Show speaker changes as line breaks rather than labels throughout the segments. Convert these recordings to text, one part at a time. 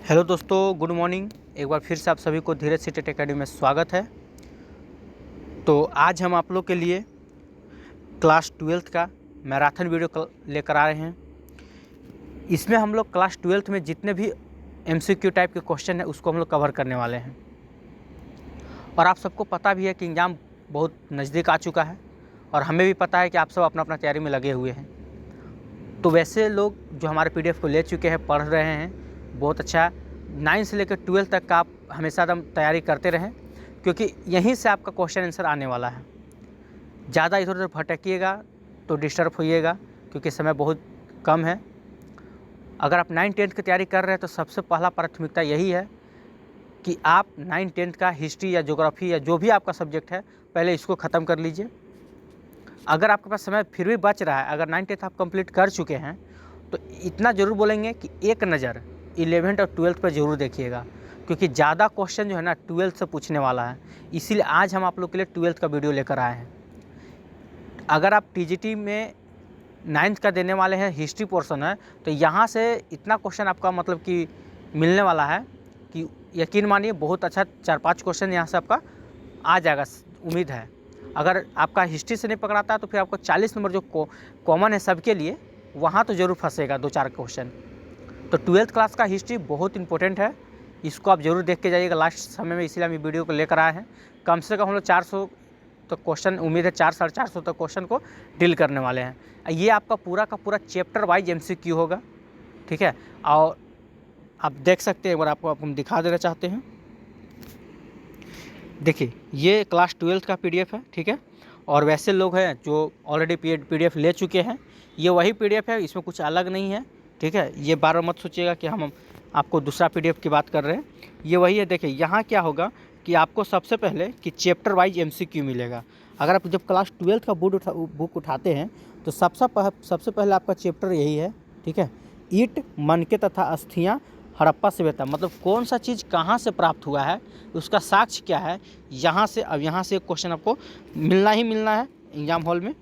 Hello दोस्तों, good morning. एक बार फिर से आप सभी को धीरज सीटेट एकेडमी में स्वागत है। तो आज हम आप लोग के लिए क्लास 12th का मैराथन वीडियो लेकर आ रहे हैं। इसमें हम लोग क्लास 12th में जितने भी MCQ टाइप के क्वेश्चन हैं उसको हम लोग कवर करने वाले हैं। और आप सबको पता भी है कि एग्ज़ाम बहुत नज़दीक आ चुका है और हमें भी पता है कि आप सब अपना अपना तैयारी में लगे हुए हैं। तो वैसे लोग जो हमारे PDF को ले चुके हैं, पढ़ रहे हैं, बहुत अच्छा। 9 से लेकर 12 तक का आप हमेशा एकदम तैयारी करते रहें, क्योंकि यहीं से आपका क्वेश्चन आंसर आने वाला है। ज़्यादा इधर उधर भटकिएगा तो डिस्टर्ब होइएगा, क्योंकि समय बहुत कम है। अगर आप 9-10 की तैयारी कर रहे हैं तो सबसे पहला प्राथमिकता यही है कि आप 9-10 का हिस्ट्री या ज्योग्राफी या जो भी आपका सब्जेक्ट है, पहले इसको ख़त्म कर लीजिए। अगर आपके पास समय फिर भी बच रहा है, अगर 9-10 आप कंप्लीट कर चुके हैं, तो इतना ज़रूर बोलेंगे कि एक नज़र 11th और 12th पर ज़रूर देखिएगा, क्योंकि ज़्यादा क्वेश्चन जो है ना 12th से पूछने वाला है। इसीलिए आज हम आप लोग के लिए 12th का वीडियो लेकर आए हैं। अगर आप TGT में 9th का देने वाले हैं, हिस्ट्री पोर्शन है, तो यहाँ से इतना क्वेश्चन आपका मतलब कि मिलने वाला है कि यकीन मानिए बहुत अच्छा 4-5 क्वेश्चन यहाँ से आपका आ जाएगा, उम्मीद है। अगर आपका हिस्ट्री से नहीं पकड़ाता है तो फिर आपको 40 नंबर जो कॉमन है सबके लिए, वहाँ तो ज़रूर फंसेगा 2-4 क्वेश्चन। तो 12th क्लास का हिस्ट्री बहुत इंपॉर्टेंट है, इसको आप ज़रूर देख के जाइएगा लास्ट समय में। इसीलिए हम ये वीडियो को लेकर आए हैं। कम से कम हम लोग 400 तो क्वेश्चन, उम्मीद है 400-450 तक क्वेश्चन को डील करने वाले हैं। ये आपका पूरा का पूरा चैप्टर वाइज MCQ होगा, ठीक है। और आप देख सकते हैं, एक बार आपको हम दिखा देना चाहते हैं। देखिए, ये क्लास 12th का PDF है, ठीक है। और वैसे लोग हैं जो ऑलरेडी PDF ले चुके हैं, ये वही PDF है, इसमें कुछ अलग नहीं है, ठीक है। ये बार बार मत सोचिएगा कि हम आपको दूसरा PDF की बात कर रहे हैं, ये वही है। देखिए यहाँ क्या होगा कि आपको सबसे पहले कि चैप्टर वाइज MCQ मिलेगा। अगर आप जब क्लास 12th का बुक उठाते हैं तो सबसे पहले आपका चैप्टर यही है, ठीक है। ईंट, मनके तथा अस्थियाँ हड़प्पा सभ्यता, मतलब कौन सा चीज़ कहाँ से प्राप्त हुआ है, उसका साक्ष्य क्या है। यहाँ से अब यहाँ से एक क्वेश्चन आपको मिलना ही मिलना है एग्जाम हॉल में।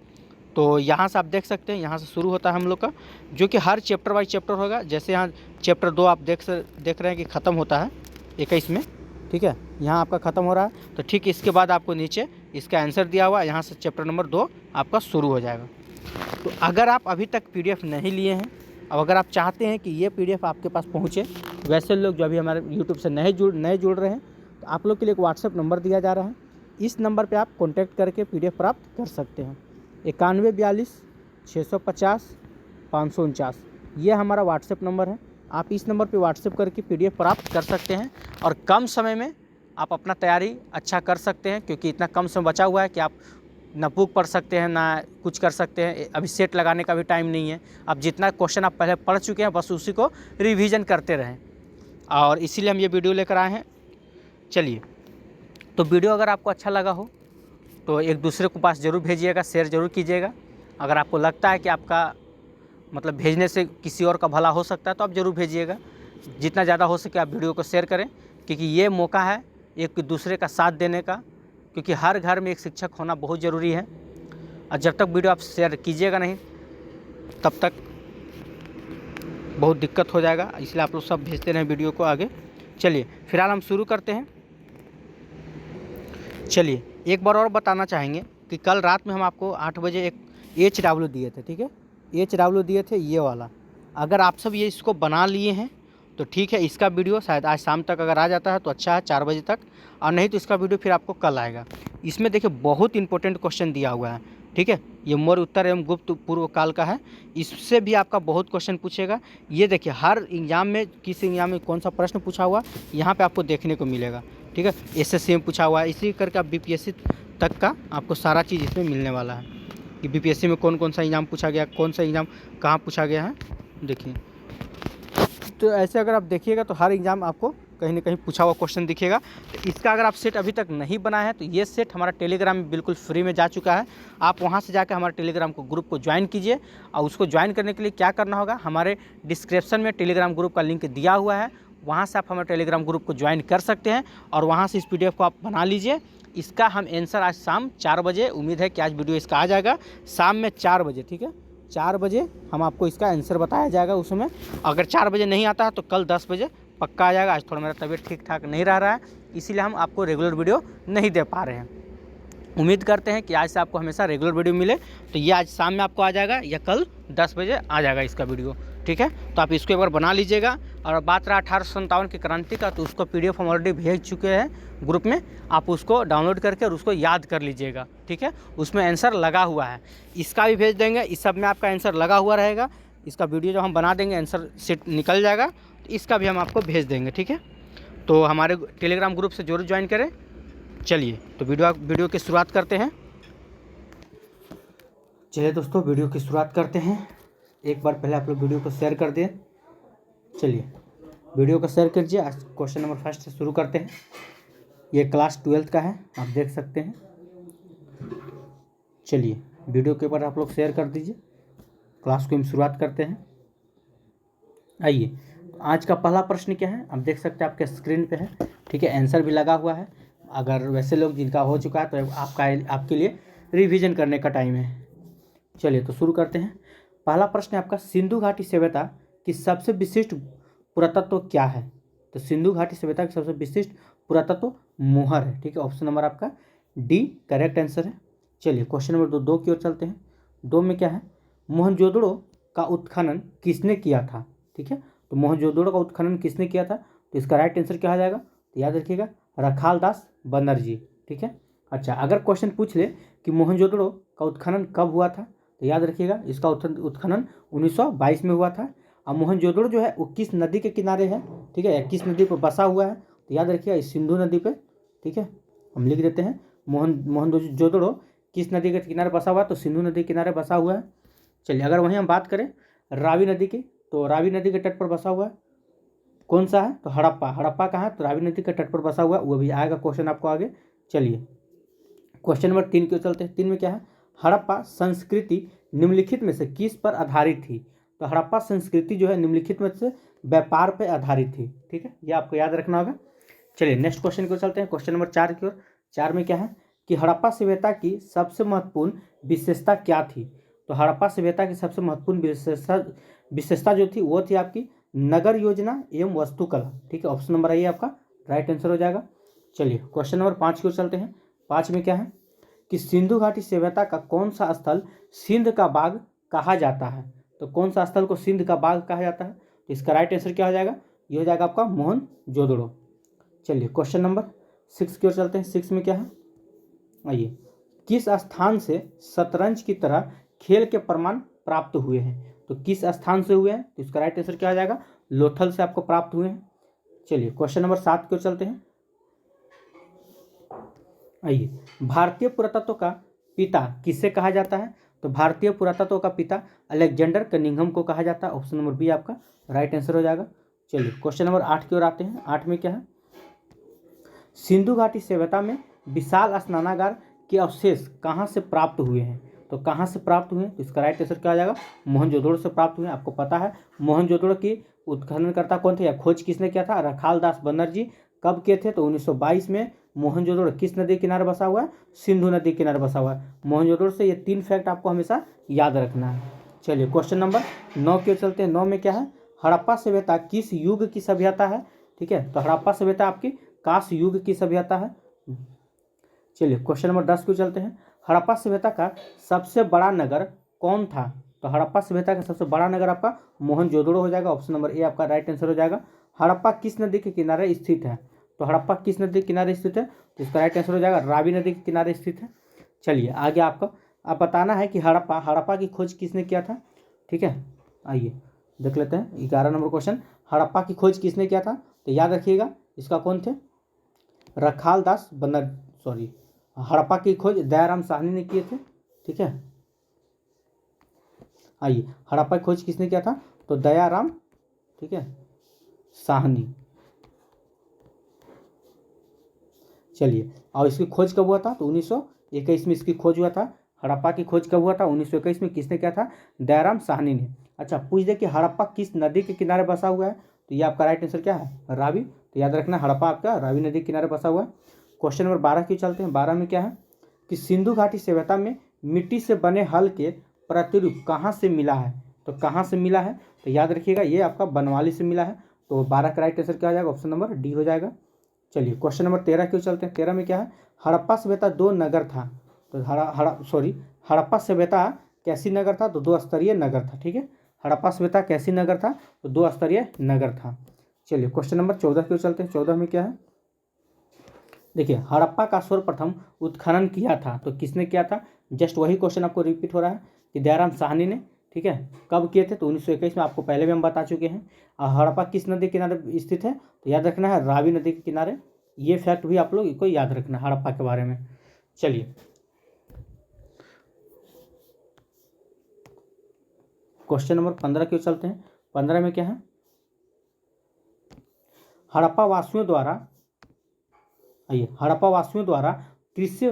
तो यहाँ से आप देख सकते हैं, यहाँ से शुरू होता है हम लोग का, जो कि हर चैप्टर वाइज चैप्टर होगा। जैसे यहाँ चैप्टर 2 आप देख रहे हैं कि ख़त्म होता है 21 में, ठीक है। यहाँ आपका ख़त्म हो रहा है, तो ठीक इसके बाद आपको नीचे इसका आंसर दिया हुआ है, यहाँ से चैप्टर नंबर 2 आपका शुरू हो जाएगा। तो अगर आप अभी तक PDF नहीं लिए हैं, अब अगर आप चाहते हैं कि ये PDF आपके पास पहुँचे, वैसे लोग जो अभी हमारे YouTube से नए जुड़ रहे हैं, तो आप लोग के लिए एक WhatsApp नंबर दिया जा रहा है। इस नंबर पे आप कॉन्टैक्ट करके PDF प्राप्त कर सकते हैं। 9142 650 549, ये हमारा WhatsApp नंबर है। आप इस नंबर पे WhatsApp करके PDF प्राप्त कर सकते हैं और कम समय में आप अपना तैयारी अच्छा कर सकते हैं, क्योंकि इतना कम समय बचा हुआ है कि आप ना बुक पढ़ सकते हैं ना कुछ कर सकते हैं। अभी सेट लगाने का भी टाइम नहीं है। अब जितना क्वेश्चन आप पहले पढ़ चुके हैं, बस उसी को रिवीजन करते रहें, और इसीलिए हम ये वीडियो लेकर आए हैं। चलिए, तो वीडियो अगर आपको अच्छा लगा हो तो एक दूसरे को पास ज़रूर भेजिएगा, शेयर ज़रूर कीजिएगा। अगर आपको लगता है कि आपका मतलब भेजने से किसी और का भला हो सकता है तो आप ज़रूर भेजिएगा। जितना ज़्यादा हो सके आप वीडियो को शेयर करें, क्योंकि ये मौका है एक दूसरे का साथ देने का, क्योंकि हर घर में एक शिक्षक होना बहुत ज़रूरी है। और जब तक वीडियो आप शेयर कीजिएगा नहीं, तब तक बहुत दिक्कत हो जाएगा। इसलिए आप लोग सब भेजते रहें वीडियो को आगे। चलिए फिलहाल हम शुरू करते हैं। चलिए, एक बार और बताना चाहेंगे कि कल रात में हम आपको 8 बजे एक HW दिए थे, ठीक है। HW दिए थे ये वाला। अगर आप सब ये इसको बना लिए हैं तो ठीक है, इसका वीडियो शायद आज शाम तक अगर आ जाता है तो अच्छा है, 4 बजे तक, और नहीं तो इसका वीडियो फिर आपको कल आएगा। इसमें देखिए बहुत इंपॉर्टेंट क्वेश्चन दिया हुआ है, ठीक है। ये मौर्य उत्तर एवं गुप्त पूर्व काल का है, इससे भी आपका बहुत क्वेश्चन पूछेगा। ये देखिए हर एग्जाम में, किस एग्जाम में कौन सा प्रश्न पूछा हुआ यहाँ पे आपको देखने को मिलेगा, ठीक है। SSC में पूछा हुआ है, इसी करके आप BPSC तक का आपको सारा चीज़ इसमें मिलने वाला है कि BPSC में कौन कौन सा एग्ज़ाम पूछा गया, कौन सा एग्ज़ाम कहाँ पूछा गया है, देखिए। तो ऐसे अगर आप देखिएगा तो हर एग्ज़ाम आपको कहीं ना कहीं पूछा हुआ क्वेश्चन दिखेगा। तो इसका अगर आप सेट अभी तक नहीं बनाया है तो ये सेट हमारा टेलीग्राम में बिल्कुल फ्री में जा चुका है। आप वहाँ से जाकर हमारे टेलीग्राम ग्रुप को ज्वाइन कीजिए, और उसको ज्वाइन करने के लिए क्या करना होगा, हमारे डिस्क्रिप्शन में टेलीग्राम ग्रुप का लिंक दिया हुआ है, वहाँ से आप हमारे टेलीग्राम ग्रुप को ज्वाइन कर सकते हैं और वहाँ से इस PDF को आप बना लीजिए। इसका हम आंसर आज शाम 4 बजे, उम्मीद है कि आज वीडियो इसका आ जाएगा शाम में 4 बजे, ठीक है। 4 बजे हम आपको इसका आंसर बताया जाएगा। उस समय अगर 4 बजे नहीं आता है तो कल 10 बजे पक्का आ जाएगा। आज थोड़ा मेरा तबीयत ठीक ठाक नहीं रह रहा है, इसीलिए हम आपको रेगुलर वीडियो नहीं दे पा रहे हैं। उम्मीद करते हैं कि आज से आपको हमेशा रेगुलर वीडियो मिले। तो ये आज शाम में आपको आ जाएगा या कल 10 बजे आ जाएगा इसका वीडियो, ठीक है। तो आप इसको एक बार बना लीजिएगा। और बात रहा 1857 की क्रांति का, तो उसको PDF हम ऑलरेडी भेज चुके हैं ग्रुप में, आप उसको डाउनलोड करके और उसको याद कर लीजिएगा, ठीक है। उसमें आंसर लगा हुआ है, इसका भी भेज देंगे। इस सब में आपका आंसर लगा हुआ रहेगा। इसका वीडियो जब हम बना देंगे आंसर सीट निकल जाएगा, तो इसका भी हम आपको भेज देंगे, ठीक है। तो हमारे टेलीग्राम ग्रुप से जरूर ज्वाइन करें। चलिए तो वीडियो की शुरुआत करते हैं। चलिए दोस्तों, वीडियो की शुरुआत करते हैं। एक बार पहले आप लोग वीडियो को शेयर कर दें। चलिए वीडियो को शेयर कीजिए। आज क्वेश्चन नंबर फर्स्ट से शुरू करते हैं। ये क्लास 12th का है, आप देख सकते हैं। चलिए वीडियो के ऊपर आप लोग शेयर कर दीजिए। क्लास को हम शुरुआत करते हैं। आइए, आज का पहला प्रश्न क्या है, आप देख सकते हैं, आपके स्क्रीन पे है, ठीक है। आंसर भी लगा हुआ है। अगर वैसे लोग जिनका हो चुका है तो आपके लिए रिवीजन करने का टाइम है। चलिए तो शुरू करते हैं। पहला प्रश्न है आपका, सिंधु घाटी सभ्यता की सबसे विशिष्ट पुरातत्व क्या है। तो सिंधु घाटी सभ्यता की सबसे विशिष्ट पुरातत्व मोहर है, ठीक है। ऑप्शन नंबर आपका डी करेक्ट आंसर है। चलिए क्वेश्चन नंबर 2 की ओर चलते हैं। 2 में क्या है, मोहनजोदड़ो का उत्खनन किसने किया था, ठीक है। तो मोहनजोदड़ो का उत्खनन किसने किया था, तो इसका राइट आंसर क्या हो जाएगा, तो याद रखिएगा रखाल दास बनर्जी, ठीक है। अच्छा, अगर क्वेश्चन पूछ ले कि मोहनजोदड़ो का उत्खनन कब हुआ था, तो याद रखिएगा इसका उत्खनन 1922 में हुआ था। अब मोहनजोदड़ो जो है वो किस नदी के किनारे है, ठीक है, या किस नदी पर बसा हुआ है, तो याद रखिएगा इस सिंधु नदी पे, ठीक है। हम लिख देते हैं मोहनजोदड़ो किस नदी के किनारे बसा हुआ है, तो सिंधु नदी के किनारे बसा हुआ है। चलिए अगर वहीं हम बात करें रावी नदी की, तो रावी नदी के तट पर बसा हुआ है। कौन सा है, तो हड़प्पा। हड़प्पा कहाँ है, तो रावी नदी के तट पर बसा हुआ है, वो भी आएगा क्वेश्चन आपको आगे। चलिए क्वेश्चन नंबर 3 की ओर चलते हैं। 3 में क्या है, हड़प्पा संस्कृति निम्नलिखित में से किस पर आधारित थी। तो हड़प्पा संस्कृति जो है निम्नलिखित में से व्यापार पर आधारित थी, ठीक है, ये आपको याद रखना होगा। चलिए नेक्स्ट क्वेश्चन की ओर चलते हैं। क्वेश्चन नंबर 4 की ओर। 4 में क्या है कि हड़प्पा सभ्यता की सबसे महत्वपूर्ण विशेषता क्या थी। तो हड़प्पा सभ्यता की सबसे महत्वपूर्ण विशेषता जो थी वो थी आपकी नगर योजना एवं वास्तुकला, ठीक है। ऑप्शन नंबर आई आपका राइट आंसर हो जाएगा। चलिए क्वेश्चन नंबर 5 की ओर चलते हैं। 5 में क्या है कि सिंधु घाटी सभ्यता का कौन सा स्थल सिंध का बाग कहा जाता है। तो कौन सा स्थल को सिंध का बाग कहा जाता है, तो इसका राइट आंसर क्या हो जाएगा, ये हो जाएगा आपका मोहनजोदड़ो। चलिए क्वेश्चन नंबर 6 की ओर चलते हैं। 6 में क्या है, आइए, किस स्थान से शतरंज की तरह खेल के प्रमाण प्राप्त हुए हैं। तो किस स्थान से हुए हैं, तो इसका राइट आंसर क्या हो जाएगा, लोथल से आपको प्राप्त हुए हैं। चलिए क्वेश्चन नंबर 7 की ओर चलते हैं। आइए, भारतीय पुरातत्व का पिता किसे कहा जाता है। तो भारतीय पुरातत्व का पिता अलेक्जेंडर कनिंघम को कहा जाता है। ऑप्शन नंबर बी आपका राइट आंसर हो जाएगा। चलिए क्वेश्चन नंबर 8 की ओर आते हैं। 8 में क्या है, सिंधु घाटी सभ्यता में विशाल स्नानागार के अवशेष कहाँ से प्राप्त हुए हैं। तो कहाँ से प्राप्त हुए हैं, तो इसका राइट आंसर क्या आ जाएगा, मोहनजोदड़ो से प्राप्त हुए हैं। आपको पता है मोहनजोदड़ो की उत्खननकर्ता कौन थे या खोज किसने किया था, रखाल दास बनर्जी। कब किए थे, तो 1922 में। मोहनजोदड़ो किस नदी किनारे बसा हुआ है, सिंधु नदी किनारे बसा हुआ है। मोहनजोदड़ो से ये 3 फैक्ट आपको हमेशा याद रखना है। चलिए क्वेश्चन नंबर 9 के चलते हैं। 9 में क्या है, हड़प्पा सभ्यता किस युग की सभ्यता है, ठीक है। तो हड़प्पा सभ्यता आपकी कांस युग की सभ्यता है। चलिए क्वेश्चन नंबर 10 को चलते हैं। हड़प्पा सभ्यता का सबसे बड़ा नगर कौन था। तो हड़प्पा सभ्यता का सबसे बड़ा नगर आपका मोहनजोदड़ो हो जाएगा। ऑप्शन नंबर ए आपका राइट आंसर हो जाएगा। हड़प्पा किस नदी के किनारे स्थित है। तो हड़प्पा किस नदी के किनारे स्थित है, तो इसका राइट आंसर हो जाएगा रावी नदी के किनारे स्थित है। चलिए आगे आपको आप बताना है कि हड़प्पा की खोज किसने किया था, ठीक है। आइए देख लेते हैं 11 नंबर क्वेश्चन, हड़प्पा की खोज किसने किया था। तो याद रखिएगा इसका कौन थे, रखाल दास हड़प्पा की खोज दयाराम साहनी ने किए थे, ठीक है। आइए, हड़प्पा की खोज किसने किया था, तो दयाराम, ठीक है, साहनी। चलिए, और इसकी खोज कब हुआ था, तो 1921 में इसकी खोज हुआ था। हड़प्पा की खोज कब हुआ था, 1921 में। किसने किया था, दयाराम साहनी ने। अच्छा, पूछ दे कि हड़प्पा किस नदी के किनारे बसा हुआ है, तो ये आपका राइट आंसर क्या है, रावी। तो याद रखना हड़प्पा आपका रावी नदी के किनारे बसा हुआ है। क्वेश्चन नंबर 12 की चलते हैं। 12 में क्या है कि सिंधु घाटी सभ्यता में मिट्टी से बने हल के प्रतिरूप कहाँ से मिला है। तो कहाँ से मिला है, तो याद रखिएगा ये आपका बनवाली से मिला है। तो 12 का राइट आंसर क्या हो जाएगा, ऑप्शन नंबर डी हो जाएगा। चलिए क्वेश्चन नंबर 13 क्यों चलते हैं। 13 में क्या है, हड़प्पा सभ्यता 2 नगर था। तो हड़प्पा सभ्यता कैसी नगर था, तो 2 स्तरीय नगर था। ठीक है, हड़प्पा सभ्यता कैसी नगर था, तो 2 स्तरीय नगर था। चलिए क्वेश्चन नंबर 14 क्यों चलते हैं। 14 में क्या है, देखिए हड़प्पा का सर्वप्रथम उत्खनन किया था, तो किसने किया था। जस्ट वही क्वेश्चन आपको रिपीट हो रहा है कि दयाराम साहनी ने। ठीक है, कब किए थे, तो 1921 में, आपको पहले भी हम बता चुके हैं। और हड़प्पा किस नदी के किनारे स्थित है, तो याद रखना है रावी नदी के किनारे। ये फैक्ट भी आप लोग को याद रखना है हड़प्पा के बारे में। चलिए क्वेश्चन नंबर 15 क्यों चलते हैं। 15 में क्या है, हड़प्पा वासियों द्वारा, आइए, हड़प्पा वासियों द्वारा कृषि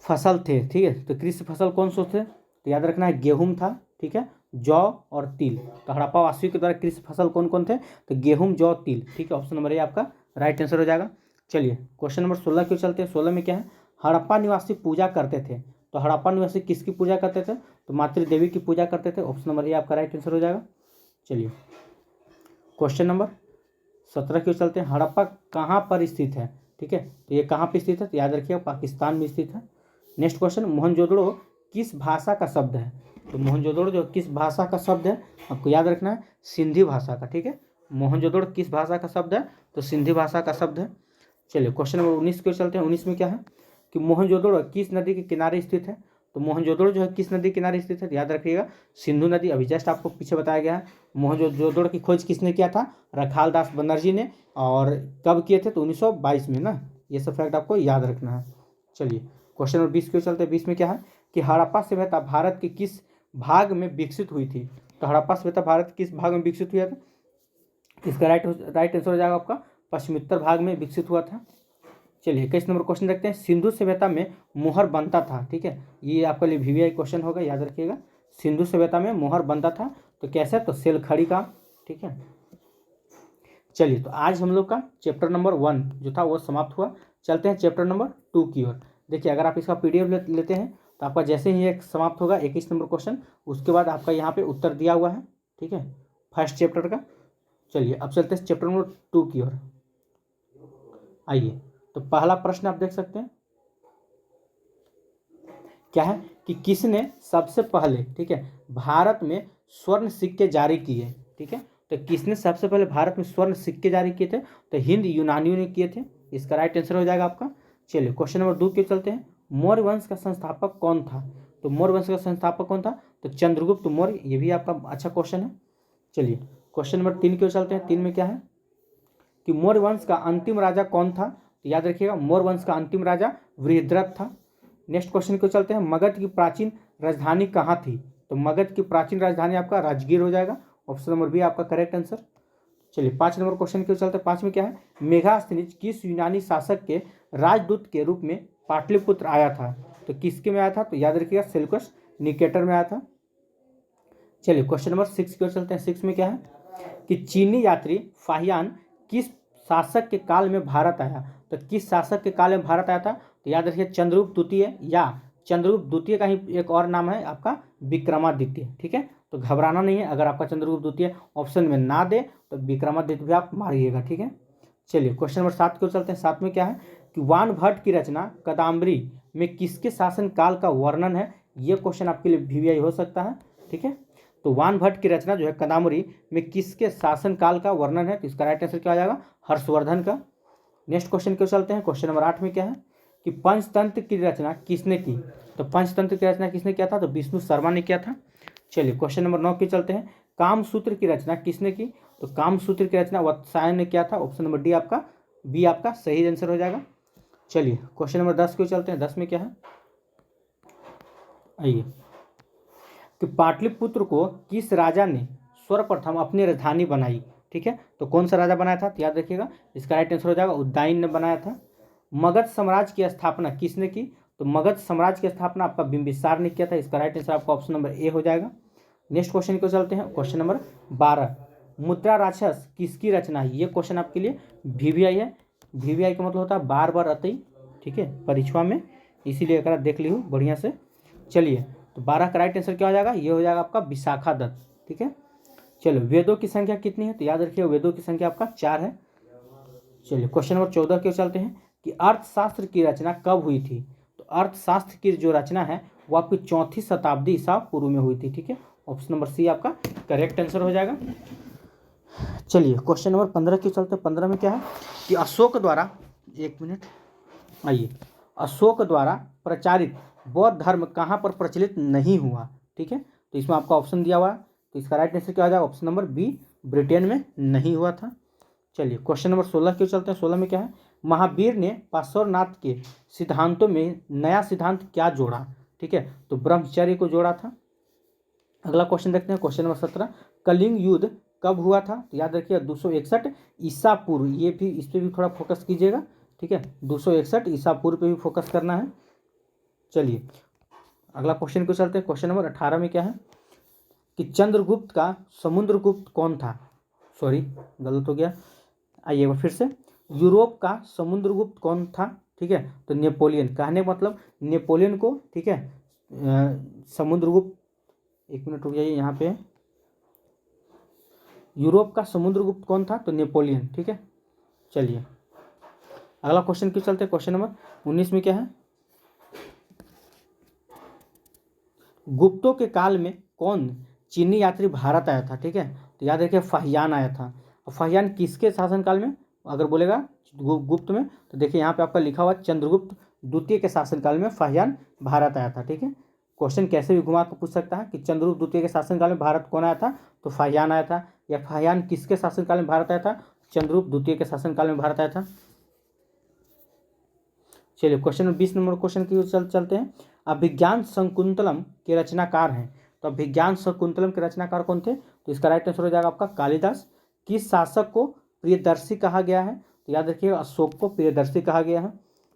फसल थे। ठीक है, तो कृषि फसल कौन से थे, तो याद रखना है गेहूं था। ठीक है, जौ और तिल। तो हड़प्पा वासियों के द्वारा कृषि फसल कौन कौन थे, तो गेहूं, जौ, तिल। ठीक है, ऑप्शन नंबर ए आपका राइट आंसर हो जाएगा। चलिए क्वेश्चन नंबर 16 क्यों चलते हैं। 16 में क्या है, हड़प्पा निवासी पूजा करते थे। तो हड़प्पा निवासी किसकी पूजा करते थे, तो मातृ देवी की पूजा करते थे। ऑप्शन नंबर ए आपका राइट आंसर हो जाएगा। चलिए क्वेश्चन नंबर 17 क्यों चलते हैं, हड़प्पा कहाँ पर स्थित है। ठीक है, तो ये कहाँ पर स्थित है, तो याद रखिएगा पाकिस्तान में स्थित है। नेक्स्ट क्वेश्चन, मोहनजोदड़ो किस भाषा का शब्द है। तो मोहनजोदड़ो जो किस भाषा का शब्द है, आपको याद रखना है सिंधी भाषा का। ठीक है, मोहनजोदड़ो किस भाषा का शब्द है, तो सिंधी भाषा का शब्द है। चलिए क्वेश्चन नंबर 19 क्यों चलते हैं। 19 में क्या है कि मोहनजोदड़ो किस नदी के किनारे स्थित है। तो मोहनजोदड़ो जो है किस नदी के किनारे स्थित है, तो याद रखिएगा सिंधु नदी। अभी जस्ट आपको पीछे बताया गया है। मोहनजोदड़ो की खोज किसने किया था, रखाल दास बनर्जी ने। और कब किए थे, तो 1922 में ना। ये सब फैक्ट आपको याद रखना है। चलिए क्वेश्चन नंबर 20 क्यों चलते हैं। 20 में क्या है कि हड़प्पा सभ्यता भारत के किस भाग में विकसित हुई थी। तो हड़प्पा सभ्यता भारत के किस भाग में विकसित हुआ था, इसका राइट आंसर हो जाएगा आपका पश्चिमोत्तर भाग में विकसित हुआ था। चलिए 21 नंबर क्वेश्चन देखते हैं, सिंधु सभ्यता में मोहर बनता था। ठीक है, ये आपके लिए VVI क्वेश्चन होगा, याद रखिएगा। सिंधु सभ्यता में मोहर बनता था, तो कैसे, तो सेलखड़ी का। ठीक है, चलिए तो आज हम लोग का चैप्टर नंबर 1 जो था वो समाप्त हुआ। चलते हैं चैप्टर नंबर 2 की ओर। देखिए अगर आप इसका PDF लेते हैं तो आपका जैसे ही एक समाप्त होगा 21 नंबर क्वेश्चन, उसके बाद आपका यहाँ पे उत्तर दिया हुआ है। ठीक है, फर्स्ट चैप्टर का। चलिए अब चलते हैं चैप्टर नंबर 2 की ओर। आइए, तो पहला प्रश्न आप देख सकते हैं क्या है कि किसने सबसे पहले, ठीक है, भारत में स्वर्ण सिक्के जारी किए। ठीक है, तो किसने सबसे पहले भारत में स्वर्ण सिक्के जारी किए थे, तो हिंद यूनानियों ने किए थे। इसका राइट आंसर हो जाएगा आपका। चलिए क्वेश्चन नंबर 2 के चलते हैं, मौर्य वंश का संस्थापक कौन था। तो मौर्य वंश का संस्थापक कौन था, तो चंद्रगुप्त मौर्य। ये भी आपका अच्छा क्वेश्चन है। चलिए क्वेश्चन नंबर 3 क्यों चलते हैं। 3 में क्या है कि मौर्य वंश का अंतिम राजा कौन था, तो याद रखिएगा मौर्य वंश का अंतिम राजा वृहद्रथ था। नेक्स्ट क्वेश्चन को चलते हैं, मगध की प्राचीन राजधानी कहाँ थी। तो मगध की प्राचीन राजधानी आपका राजगीर हो जाएगा। ऑप्शन नंबर बी आपका करेक्ट आंसर। चलिए 5 नंबर क्वेश्चन क्यों चलते हैं। 5 में क्या है, मेगास्थनीज किस यूनानी शासक के राजदूत के रूप में पाटलिपुत्र आया था। तो किसके में आया था, तो याद रखिएगा सेल्यूकस निकेटर में आया था। चलिए क्वेश्चन नंबर 6 क्यों चलते हैं। 6 में क्या है कि चीनी यात्री फाहियान किस शासक के काल में भारत आया। तो किस शासक के काल में भारत आया था, तो याद रखिए चंद्रगुप्त द्वितीय, या चंद्रगुप्त द्वितीय का ही एक और नाम है आपका विक्रमादित्य। ठीक है, तो घबराना नहीं है, अगर आपका चंद्रगुप्त द्वितीय ऑप्शन में ना दे तो विक्रमादित्य भी आप मारिएगा। ठीक है, चलिए क्वेश्चन नंबर 7 क्यों चलते हैं। 7 में क्या है कि वान भट्ट की रचना कादम्बरी में किसके शासन काल का वर्णन है। ये क्वेश्चन आपके लिए VVI हो सकता है। ठीक है, तो वान भट्ट की रचना जो है कादम्बरी में किसके शासन काल का वर्णन है, तो इसका राइट आंसर क्या हो जाएगा, हर्षवर्धन का। नेक्स्ट क्वेश्चन क्यों चलते हैं। क्वेश्चन नंबर 8 में क्या है कि पंचतंत्र की रचना किसने की। तो पंचतंत्र की रचना किसने किया था, तो विष्णु शर्मा ने किया था। चलिए क्वेश्चन नंबर 9 के चलते हैं, कामसूत्र की रचना किसने की। तो कामसूत्र की रचना वात्स्यायन ने किया था। ऑप्शन नंबर डी आपका बी आपका सही आंसर हो जाएगा। चलिए क्वेश्चन नंबर 10 क्यों चलते हैं। 10 में क्या है, आइए, कि पाटलिपुत्र को किस राजा ने सर्वप्रथम अपनी राजधानी बनाई। ठीक है, तो कौन सा राजा बनाया था, तो याद रखिएगा इसका राइट आंसर हो जाएगा उदयन ने बनाया था। मगध साम्राज्य की स्थापना किसने की, तो मगध साम्राज्य की स्थापना आपका बिंबिसार ने किया था। इसका राइट आंसर आपका ऑप्शन नंबर ए हो जाएगा। नेक्स्ट क्वेश्चन को चलते हैं, क्वेश्चन नंबर 12, मुद्रा राक्षस किसकी रचना है। ये क्वेश्चन आपके लिए VVI है। VVI का मतलब होता है बार बार अतई। ठीक है, परीक्षा में, इसीलिए अगर आप देख ली हो बढ़िया से। चलिए तो 12 का राइट आंसर क्या हो जाएगा, ये हो जाएगा आपका विशाखा दत्त। ठीक है, चलो वेदों की संख्या कितनी है, तो याद रखिए वेदों की संख्या आपका 4 है। चलिए क्वेश्चन नंबर 14 के चलते हैं कि अर्थशास्त्र की रचना कब हुई थी। तो अर्थशास्त्र की जो रचना है वो आपकी 4वीं शताब्दी ईसा पूर्व में हुई थी। ठीक है, ऑप्शन नंबर सी आपका करेक्ट आंसर हो जाएगा। चलिए क्वेश्चन नंबर 15 के चलते, 15 में क्या है कि अशोक द्वारा, एक मिनट, आइए, अशोक द्वारा प्रचारित बौद्ध धर्म कहाँ पर प्रचलित नहीं हुआ। ठीक है, तो इसमें आपका ऑप्शन दिया हुआ है, तो इसका राइट आंसर क्या हो जाएगा, ऑप्शन नंबर बी, ब्रिटेन में नहीं हुआ था। चलिए क्वेश्चन नंबर 16 के चलते हैं। 16 में क्या है, महावीर ने पार्श्वनाथ के सिद्धांतों में नया सिद्धांत क्या जोड़ा। ठीक है, तो ब्रह्मचर्य को जोड़ा था। अगला क्वेश्चन देखते हैं, क्वेश्चन नंबर 17, कलिंग युद्ध कब हुआ था। तो याद रखिए 261 ईसा पूर्व, ये भी इस पर भी थोड़ा फोकस कीजिएगा। ठीक है, 261 ईसा पूर्व पे भी फोकस करना है। चलिए अगला क्वेश्चन को चलते हैं। क्वेश्चन नंबर 18 में क्या है कि चंद्रगुप्त का समुद्रगुप्त कौन था। सॉरी गलत हो गया, आइए एक बार फिर से, यूरोप का समुद्रगुप्त कौन था। ठीक है, तो नेपोलियन, कहने का मतलब नेपोलियन को, ठीक है, समुद्रगुप्त, एक मिनट रुक जाइए, यहाँ पे यूरोप का समुद्रगुप्त कौन था, तो नेपोलियन। ठीक है, चलिए अगला क्वेश्चन क्यों चलते हैं। क्वेश्चन नंबर 19 में क्या है, गुप्तों के काल में कौन चीनी यात्री भारत आया था। ठीक है, तो याद रखिए फाहियान आया था। और फाहियान किसके शासनकाल में, अगर बोलेगा गुप्त में, तो देखिए यहाँ पे आपका लिखा हुआ चंद्रगुप्त द्वितीय के शासनकाल में फाहियान भारत आया था। ठीक है, क्वेश्चन कैसे भी घुमा कर पूछ सकता है कि चंद्रगुप्त द्वितीय के शासनकाल में भारत कौन आया था, तो फाहियान आया था। या फाहियान किसके शासनकाल में भारत आया था, चंद्रगुप्त द्वितीय के शासनकाल में भारत आया था। चलिए क्वेश्चन 20 नंबर क्वेश्चन की चलते हैं। अभिज्ञान शकुंतलम के रचनाकार हैं। तो अभिज्ञान शकुंतलम के रचनाकार कौन थे, तो इसका राइट आंसर हो जाएगा आपका कालिदास। किस शासक को प्रियदर्शी कहा गया है, तो याद रखिएगा अशोक को प्रियदर्शी कहा गया है।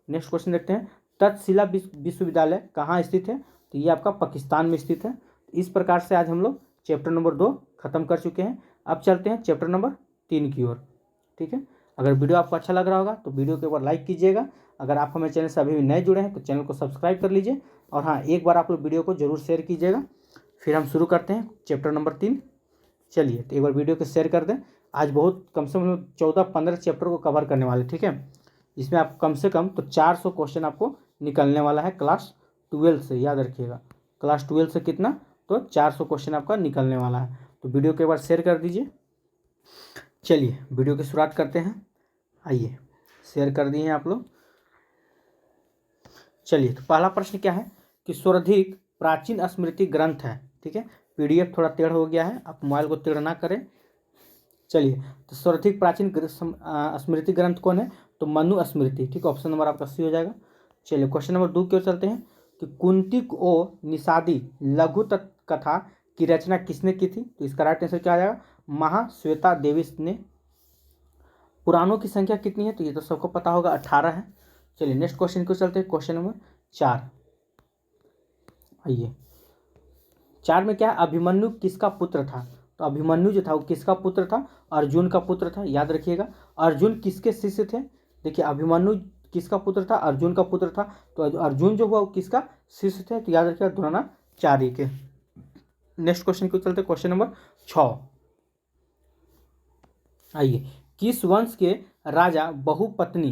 नेक्स्ट क्वेश्चन देखते हैं, तक्षशिला विश्वविद्यालय कहाँ स्थित है, तो ये आपका पाकिस्तान में स्थित है। इस प्रकार से आज हम लोग चैप्टर नंबर 2 खत्म कर चुके हैं। अब चलते हैं चैप्टर नंबर 3 की ओर। ठीक है, अगर वीडियो आपको अच्छा लग रहा होगा तो वीडियो को एक बार लाइक कीजिएगा। अगर आप हमारे चैनल से अभी भी नए जुड़े हैं तो चैनल को सब्सक्राइब कर लीजिए। और हाँ, एक बार आप लोग वीडियो को जरूर शेयर कीजिएगा। फिर हम शुरू करते हैं चैप्टर नंबर 3। चलिए तो एक बार वीडियो को शेयर कर दें। आज बहुत कम से कम 14-15 चैप्टर को कवर करने वाले। ठीक है, इसमें आप कम से कम तो 400 क्वेश्चन आपको निकलने वाला है क्लास 12 से, याद रखिएगा क्लास 12 से कितना, तो 400 क्वेश्चन आपका निकलने वाला है। तो वीडियो को एक बार शेयर कर दीजिए। चलिए वीडियो की शुरुआत करते हैं। आइए, शेयर कर दिए हैं आप लोग। चलिए तो पहला प्रश्न क्या है कि सर्वाधिक प्राचीन स्मृति ग्रंथ है। ठीक है, पीडीएफ थोड़ा टेढ़ हो गया है, आप मोबाइल को टेढ़ ना करें। चलिए तो सर्वाधिक प्राचीन स्मृति ग्रंथ कौन है, तो मनु स्मृति। ठीक है, ऑप्शन नंबर आपका सी हो जाएगा। चलिए क्वेश्चन नंबर 2 की ओर चलते हैं कि कुंती ओ निषादी लघु कथा की रचना किसने की थी, तो इसका राइट आंसर क्या आ जाएगा, महाश्वेता देवी ने। पुराणों की संख्या कितनी है, तो ये तो सबको पता होगा 18 है। चलिए नेक्स्ट क्वेश्चन को चलते हैं, क्वेश्चन नंबर 4। आइए 4 में क्या है, अभिमन्यु किसका पुत्र था। तो अभिमन्यु जो था वो किसका पुत्र था, अर्जुन का पुत्र था। याद रखिएगा अर्जुन किसके शिष्य थे, देखिए अभिमन्यु किसका पुत्र था, अर्जुन का पुत्र था। तो अर्जुन जो हुआ वो किसका शिष्य थे, तो याद रखिएगा द्रोणाचार्य के। नेक्स्ट क्वेश्चन को चलते हैं, क्वेश्चन नंबर 6। आइए, किस वंश के राजा बहुपत्नी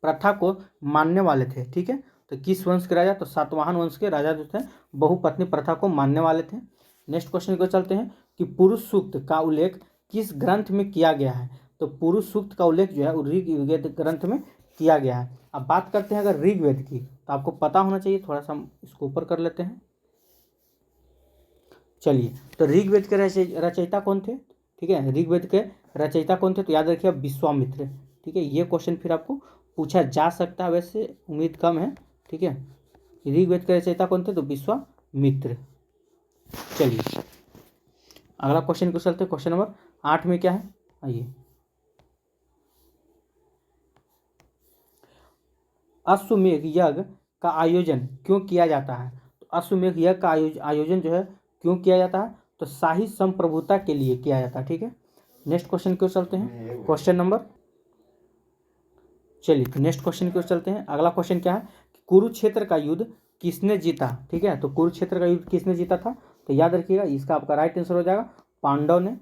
प्रथा को मानने वाले थे। ठीक है, तो किस वंश के राजा, तो सातवाहन वंश के राजा जो थे बहुपत्नी प्रथा को मानने वाले थे। नेक्स्ट क्वेश्चन को चलते हैं कि पुरुष सूक्त का उल्लेख किस ग्रंथ में किया गया है। तो पुरुष सूक्त का उल्लेख जो है वो ऋग्वेद ग्रंथ में किया गया है। अब बात करते हैं अगर ऋग्वेद की, तो आपको पता होना चाहिए, थोड़ा सा हम इसको ऊपर कर लेते हैं। चलिए तो ऋग्वेद के रचयिता कौन थे, ठीक है, ऋग्वेद के रचयिता कौन थे, तो याद रखिए विश्वामित्र। ठीक है, ये क्वेश्चन फिर आपको पूछा जा सकता है, वैसे उम्मीद कम है। ठीक है, ऋग्वेद के रचयिता कौन थे, तो विश्वामित्र। चलिए अगला क्वेश्चन को चलते हैं, क्वेश्चन नंबर 8 में क्या है, आइए, अश्वमेध यज्ञ का आयोजन क्यों किया जाता है। तो अश्वमेध यज्ञ का आयोजन जो है क्यों किया जाता है, तो शाही संप्रभुता के लिए किया जाता है। ठीक है, नेक्स्ट क्वेश्चन की ओर चलते हैं, क्वेश्चन नंबर, चलिए तो नेक्स्ट क्वेश्चन की ओर चलते हैं। अगला क्वेश्चन क्या है, कुरुक्षेत्र का युद्ध किसने जीता। ठीक है, तो कुरुक्षेत्र का युद्ध किसने जीता था, तो याद रखिएगा इसका आपका राइट आंसर हो जाएगा पांडव ने।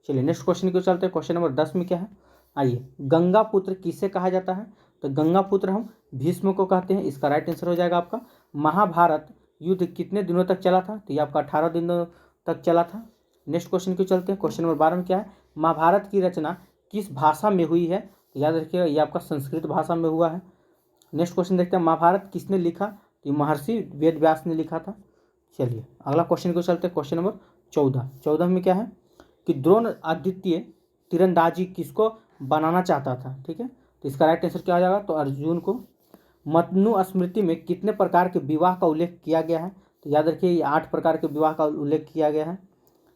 चलिए नेक्स्ट क्वेश्चन की ओर चलते हैं। क्वेश्चन नंबर 10 में क्या है, आइए, गंगा पुत्र किसे कहा जाता है? तो गंगा पुत्र हम भीष्म को कहते हैं। इसका राइट आंसर हो जाएगा आपका। महाभारत युद्ध कितने दिनों तक चला था? तो ये आपका 18 दिनों तक चला था। नेक्स्ट क्वेश्चन की चलते हैं। क्वेश्चन नंबर 12 में क्या है, महाभारत की रचना किस भाषा में हुई है? तो याद रखिएगा ये आपका संस्कृत भाषा में हुआ है। नेक्स्ट क्वेश्चन देखते हैं, महाभारत किसने लिखा? तो महर्षि वेद व्यास ने लिखा था। चलिए अगला क्वेश्चन को चलते हैं। क्वेश्चन नंबर 14 में क्या है कि द्रोण अद्वितीय तीरंदाजी किसको बनाना चाहता था? ठीक है, तो इसका राइट आंसर क्या हो जाएगा? तो अर्जुन को। मनु स्मृति में कितने प्रकार के विवाह का उल्लेख किया गया है? तो याद रखिए ये 8 प्रकार के विवाह का उल्लेख किया गया है।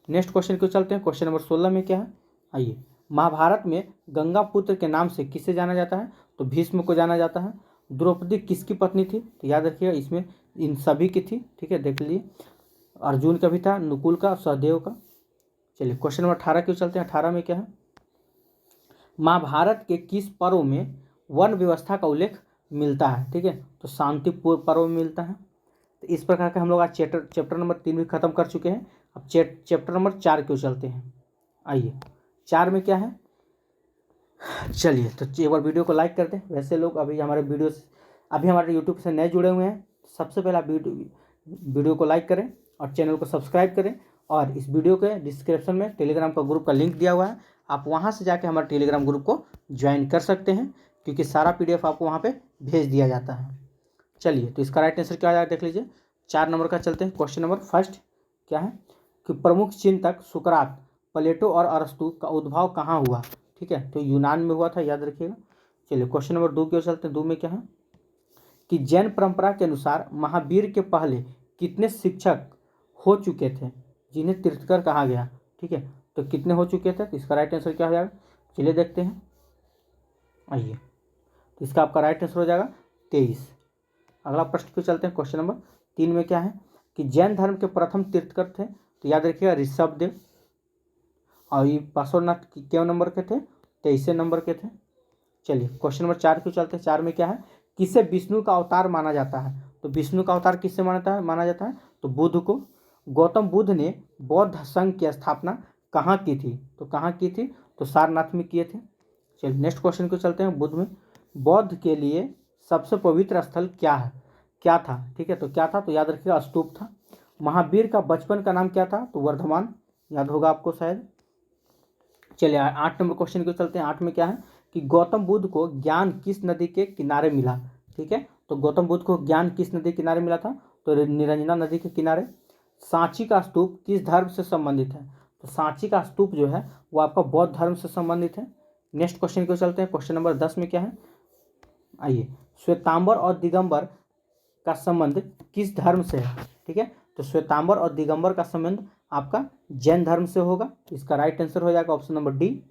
नेक्स्ट क्वेश्चन को चलते हैं। क्वेश्चन नंबर 16 में क्या है, आइए, महाभारत में गंगा पुत्र के नाम से किसे जाना जाता है? तो भीष्म को जाना जाता है। द्रौपदी किसकी पत्नी थी? तो याद रखिएगा इसमें इन सभी की थी। ठीक है, देख लीजिए, अर्जुन का भी था, नकुल का, सहदेव का। चलिए क्वेश्चन नंबर 18 की ओर चलते हैं। 18 में क्या है, महाभारत के किस पर्व में वन व्यवस्था का उल्लेख मिलता है? ठीक है, तो शांति पर्व में मिलता है। तो इस प्रकार का हम लोग आज चैप्टर नंबर 3 भी खत्म कर चुके हैं। अब चैप्टर नंबर 4 की ओर चलते हैं। आइए 4 में क्या है, चलिए तो एक बार वीडियो को लाइक कर दें। वैसे लोग अभी हमारे यूट्यूब से नए जुड़े हुए हैं, सबसे पहले आप वीडियो को लाइक करें और चैनल को सब्सक्राइब करें। और इस वीडियो के डिस्क्रिप्शन में टेलीग्राम का ग्रुप का लिंक दिया हुआ है, आप वहां से जाके हमारे टेलीग्राम ग्रुप को ज्वाइन कर सकते हैं, क्योंकि सारा PDF आपको वहां पे भेज दिया जाता है। चलिए तो इसका राइट आंसर क्या आ जाएगा देख लीजिए। 4 नंबर का चलते हैं। क्वेश्चन नंबर 1 क्या है कि प्रमुख चिंतक सुकरात, प्लेटो और अरस्तु का उद्भव कहाँ हुआ? ठीक है, तो यूनान में हुआ था, याद रखिएगा। चलिए क्वेश्चन नंबर 2 की ओर चलते हैं। 2 में क्या है कि जैन परंपरा के अनुसार महावीर के पहले कितने शिक्षक हो चुके थे जिन्हें तीर्थंकर कहा गया? ठीक है, तो कितने हो चुके थे? तो इसका राइट आंसर क्या हो जाएगा, चलिए देखते हैं। आइए, तो इसका आपका राइट आंसर हो जाएगा 23। अगला प्रश्न पे चलते हैं। क्वेश्चन नंबर 3 में क्या है कि जैन धर्म के प्रथम तीर्थंकर थे? तो याद रखिएगा ऋषभदेव। और ये पार्श्वनाथ क्यों नंबर के थे? 23 नंबर के थे। चलिए क्वेश्चन नंबर 4 क्यों चलते हैं। 4 में क्या है, किसे विष्णु का अवतार माना जाता है? तो विष्णु का अवतार किससे माना जाता है? तो बुद्ध को। गौतम बुद्ध ने बौद्ध संघ की स्थापना कहाँ की थी? तो कहाँ की थी? तो सारनाथ में किए थे। चलिए नेक्स्ट क्वेश्चन को चलते हैं। बुद्ध में बौद्ध के लिए सबसे पवित्र स्थल क्या था? ठीक है, तो क्या था? तो याद रखिएगा स्तूप था। महावीर का बचपन का नाम क्या था? तो वर्धमान, याद होगा आपको शायद। चलिए 8 नंबर क्वेश्चन को चलते हैं। 8 में क्या है कि गौतम बुद्ध को ज्ञान किस नदी के किनारे मिला? ठीक है, तो गौतम बुद्ध को ज्ञान किस नदी के किनारे मिला था? तो निरंजना नदी के किनारे। सांची का स्तूप किस धर्म से संबंधित है? तो सांची का स्तूप जो है वो आपका बौद्ध धर्म से संबंधित है। नेक्स्ट क्वेश्चन को चलते हैं। क्वेश्चन नंबर 10 में क्या है, आइए, श्वेतांबर और दिगंबर का संबंध किस धर्म से है? ठीक है, तो श्वेतांबर और दिगंबर का संबंध आपका जैन धर्म से होगा। इसका राइट आंसर हो जाएगा ऑप्शन नंबर डी।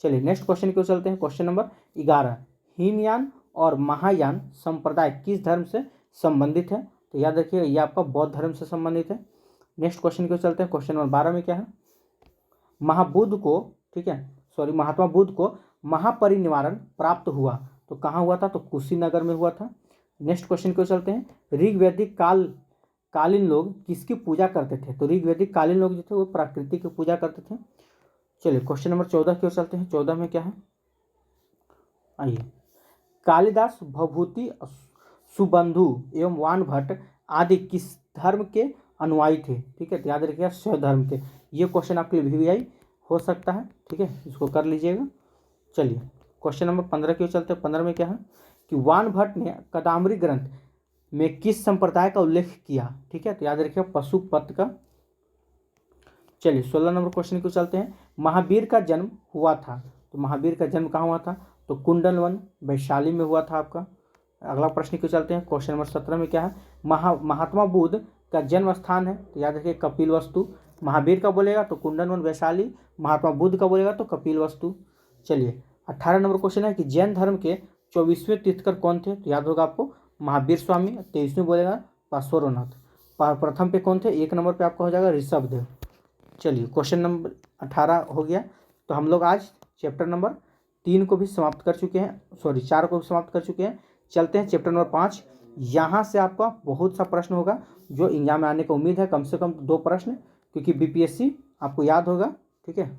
चलिए नेक्स्ट क्वेश्चन को चलते हैं। क्वेश्चन नंबर 11, हीनयान और महायान संप्रदाय किस धर्म से संबंधित है? तो याद रखिए ये आपका बौद्ध धर्म से संबंधित है। नेक्स्ट क्वेश्चन को चलते हैं। क्वेश्चन नंबर 12 में क्या है, महाबुद्ध को, ठीक है, सॉरी, महात्मा बुद्ध को महापरिनिर्वाण प्राप्त हुआ तो कहाँ हुआ था? तो कुशीनगर में हुआ था। नेक्स्ट क्वेश्चन को चलते हैं। ऋग्वैदिक कालीन लोग किसकी पूजा करते थे? तो ऋग्वैदिक कालीन लोग जो थे वो प्रकृति की पूजा करते थे। चलिए क्वेश्चन नंबर 14 की ओर चलते हैं। 14 में क्या है, आइए, कालिदास, भवभूति, सुबंधु एवं वान भट्ट आदि किस धर्म के अनुयायी थे? ठीक है, तो याद रखिएगा शैव धर्म के। ये क्वेश्चन आपके लिए VVI हो सकता है, ठीक है, इसको कर लीजिएगा। चलिए क्वेश्चन नंबर 15 की ओर चलते हैं। 15 में क्या है कि वान भट्ट ने कादम्बरी ग्रंथ में किस संप्रदाय का उल्लेख किया? ठीक है, तो याद रखिए पशुपत का। चलिए 16 नंबर क्वेश्चन को चलते हैं। महावीर का जन्म हुआ था, तो महावीर का जन्म कहाँ हुआ था? तो कुंडलवन वैशाली में हुआ था आपका। अगला प्रश्न को चलते हैं। क्वेश्चन नंबर 17 में क्या है, महात्मा बुद्ध का जन्म स्थान है? तो याद रखिए कपिलवस्तु। महावीर का बोलेगा तो कुंडलवन वैशाली, महात्मा बुद्ध का बोलेगा तो कपिलवस्तु। चलिए 18 नंबर क्वेश्चन है कि जैन धर्म के 24वें तीर्थंकर कौन थे? तो याद होगा आपको महावीर स्वामी। 23वें बोलेगा पार्श्वनाथ। प्रथम पे कौन थे? 1 नंबर पे आपका हो जाएगा ऋषभदेव। चलिए क्वेश्चन नंबर 18 हो गया। तो हम लोग आज चैप्टर नंबर 3 को भी समाप्त कर चुके हैं, सॉरी 4 को भी समाप्त कर चुके हैं। चलते हैं चैप्टर नंबर 5। यहाँ से आपका बहुत सा प्रश्न होगा जो एग्जाम में आने का उम्मीद है, कम से कम 2 प्रश्न, क्योंकि BPSC आपको याद होगा, ठीक है।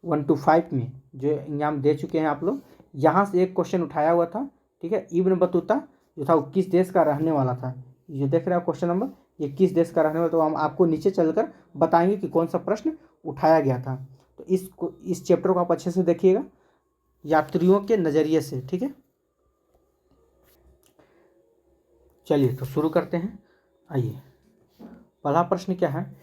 1 to 5 में जो एग्जाम दे चुके हैं आप लोग, यहाँ से एक क्वेश्चन उठाया हुआ था, ठीक है। इब्न बतूता जो था वो किस देश का रहने वाला था, ये देख रहे हो क्वेश्चन नंबर, ये किस देश का रहने वाला, तो हम आपको नीचे चलकर बताएंगे कि कौन सा प्रश्न उठाया गया था। तो इस चैप्टर को आप अच्छे से देखिएगा यात्रियों के नज़रिए से, ठीक है। चलिए तो शुरू करते हैं। आइए, पहला प्रश्न क्या है,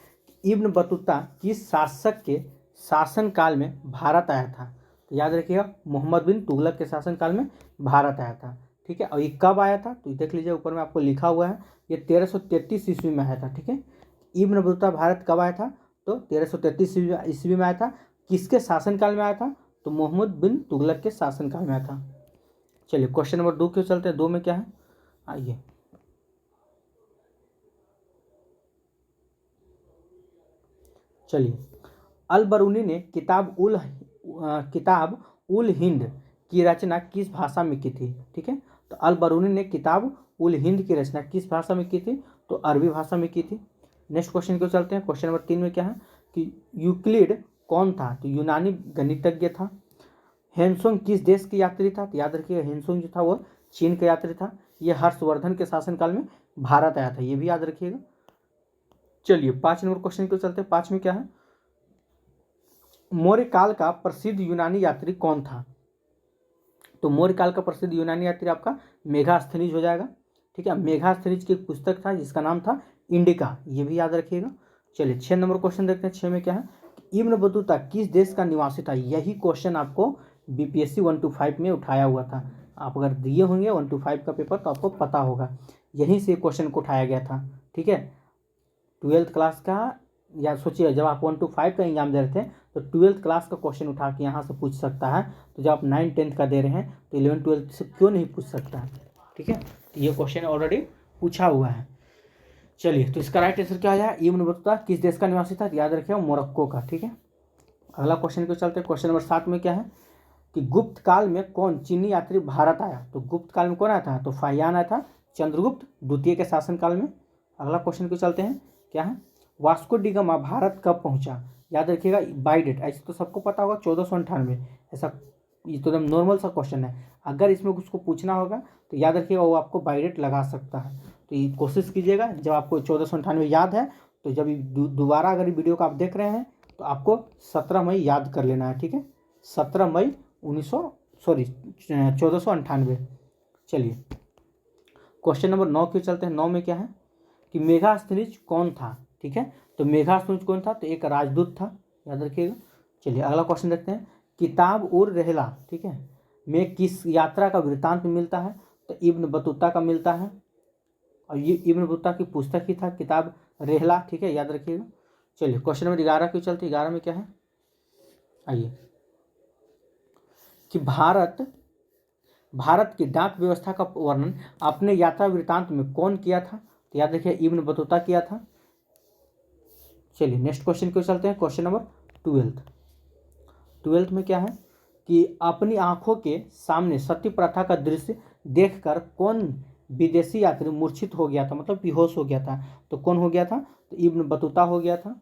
इब्न बतूता किस शासक के शासनकाल में भारत आया था। तो याद रखिएगा मोहम्मद बिन तुगलक के शासनकाल में भारत आया था, ठीक है। और ये कब आया था, तो देख लीजिए ऊपर में आपको लिखा हुआ है, ये 1333 ईस्वी में आया था, ठीक है। इब्न बतूता भारत कब आया था, तो 1333 ईस्वी में आया था। किसके शासनकाल में आया था, तो मोहम्मद बिन तुगलक के शासनकाल में आया था। चलिए क्वेश्चन नंबर 2 क्यों चलते हैं, 2 में क्या है, आइए। चलिए, अल बरूनी ने किताब उल हिंद की रचना किस भाषा में की थी, ठीक है। तो अल बरूनी ने किताब उल हिंद की रचना किस भाषा में की थी, तो अरबी भाषा में की थी। नेक्स्ट क्वेश्चन को चलते हैं। क्वेश्चन नंबर 3 में क्या है कि यूक्लिड कौन था, तो यूनानी गणितज्ञ था। हेनसोंग किस देश के यात्री था, तो याद रखिएगा हेनसोंग जो था वो चीन का यात्री था। ये हर्षवर्धन के शासनकाल में भारत आया था, ये भी याद रखिएगा। चलिए 5 नंबर क्वेश्चन को चलते हैं। 5 में क्या है, मौर्य काल का प्रसिद्ध यूनानी यात्री कौन था। तो मौर्य काल का प्रसिद्ध यूनानी यात्री आपका मेगास्थनीज हो जाएगा, ठीक है। मेगास्थनीज की एक पुस्तक था जिसका नाम था इंडिका, ये भी याद रखिएगा। चलिए 6 नंबर क्वेश्चन देखते हैं। 6 में क्या है कि इब्न बतूता किस देश का निवासी था। यही क्वेश्चन आपको बीपीएससी 1 to 5 में उठाया हुआ था। आप अगर दिए होंगे 1 to 5 का पेपर तो आपको पता होगा, यहीं से क्वेश्चन को उठाया गया था, ठीक है। 12th क्लास का, या सोचिए जब आप 1 to 5 का एग्जाम दे रहे थे तो 12th क्लास का क्वेश्चन उठा के यहाँ से पूछ सकता है, तो जब आप 9th-10th का दे रहे हैं तो 11th-12th से क्यों नहीं पूछ सकता है, ठीक है। तो ये क्वेश्चन ऑलरेडी पूछा हुआ है। चलिए तो इसका राइट आंसर क्या आया, इब्न बतूता किस देश का निवासी था, याद रखिएगा मोरक्को का, ठीक है। अगला क्वेश्चन को चलते हैं। क्वेश्चन नंबर 7 में क्या है कि गुप्त काल में कौन चीनी यात्री भारत आया। तो गुप्त काल में कौन आया था, तो फाहियान आया था चंद्रगुप्त द्वितीय के शासनकाल में। अगला क्वेश्चन को चलते हैं। क्या है, वास्को डी गामा भारत कब पहुंचा। याद रखिएगा बाई डेट, ऐसे तो सबको पता होगा 1498, ऐसा ये तो एकदम नॉर्मल सा क्वेश्चन है। अगर इसमें उसको पूछना होगा तो याद रखिएगा वो आपको बाई डेट लगा सकता है। तो ये कोशिश कीजिएगा, जब आपको 1498 याद है तो जब दोबारा अगर वीडियो को आप देख रहे हैं तो आपको 17 मई याद कर लेना है, ठीक है। 17 मई 1498। चलिए क्वेश्चन नंबर 9 के चलते हैं। 9 में क्या है कि मेगास्थनीज कौन था, ठीक है। तो मेगास्थनीज कौन था, तो एक राजदूत था, याद रखिएगा। चलिए अगला क्वेश्चन देखते हैं। किताब उर रहला, ठीक है, में किस यात्रा का वृत्तांत मिलता है, तो इब्न बतूता का मिलता है। और ये इब्न बतूता की पुस्तक ही था किताब रहला, ठीक है, याद रखिएगा। चलिए क्वेश्चन नंबर 11 क्यों चलते, 11 में क्या है, आइए, कि भारत की डाक व्यवस्था का वर्णन अपने यात्रा वृत्तांत में कौन किया था, तो याद रखिए इब्न बतूता किया था। चलिए नेक्स्ट क्वेश्चन को चलते हैं। क्वेश्चन नंबर 12 में क्या है कि अपनी आंखों के सामने सती प्रथा का दृश्य देखकर कौन विदेशी यात्री मूर्छित हो गया था, मतलब बेहोश हो गया था। तो कौन हो गया था, तो इब्न बतूता हो गया था।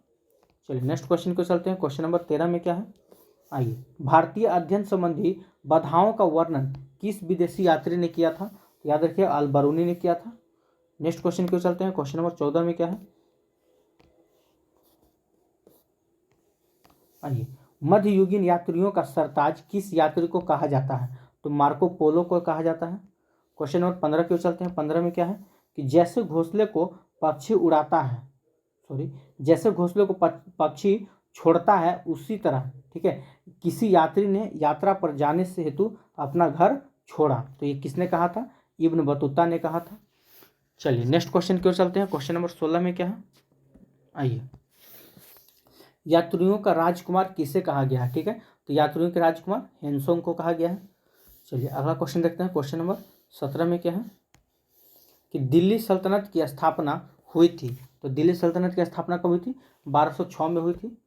चलिए नेक्स्ट क्वेश्चन को चलते हैं। क्वेश्चन नंबर 13 में क्या है, आइए, भारतीय अध्ययन संबंधी बाधाओं का वर्णन किस विदेशी यात्री ने किया था, तो याद रखिए अल बरूनी ने किया था। नेक्स्ट क्वेश्चन को चलते हैं। क्वेश्चन नंबर 14 में क्या है, आइए, मध्ययुगीन यात्रियों का सरताज किस यात्री को कहा जाता है, तो मार्को पोलो को कहा जाता है। क्वेश्चन नंबर 15 क्यों चलते हैं। 15 में क्या है कि जैसे घोंसले को पक्षी उड़ाता है, जैसे घोंसले को पक्षी छोड़ता है उसी तरह, ठीक है, किसी यात्री ने यात्रा पर जाने से हेतु अपना घर छोड़ा। तो ये किसने कहा था, इब्न बतूता ने कहा था। चलिए नेक्स्ट क्वेश्चन क्यों चलते हैं। क्वेश्चन नंबर 16 में क्या है, आइए, यात्रियों का राजकुमार किसे कहा गया है, ठीक है। तो यात्रियों के राजकुमार हेनसोंग को कहा गया है। चलिए अगला क्वेश्चन देखते हैं। क्वेश्चन नंबर 17 में क्या है कि दिल्ली सल्तनत की स्थापना हुई थी। तो दिल्ली सल्तनत की स्थापना कब हुई थी, 1206 में हुई थी।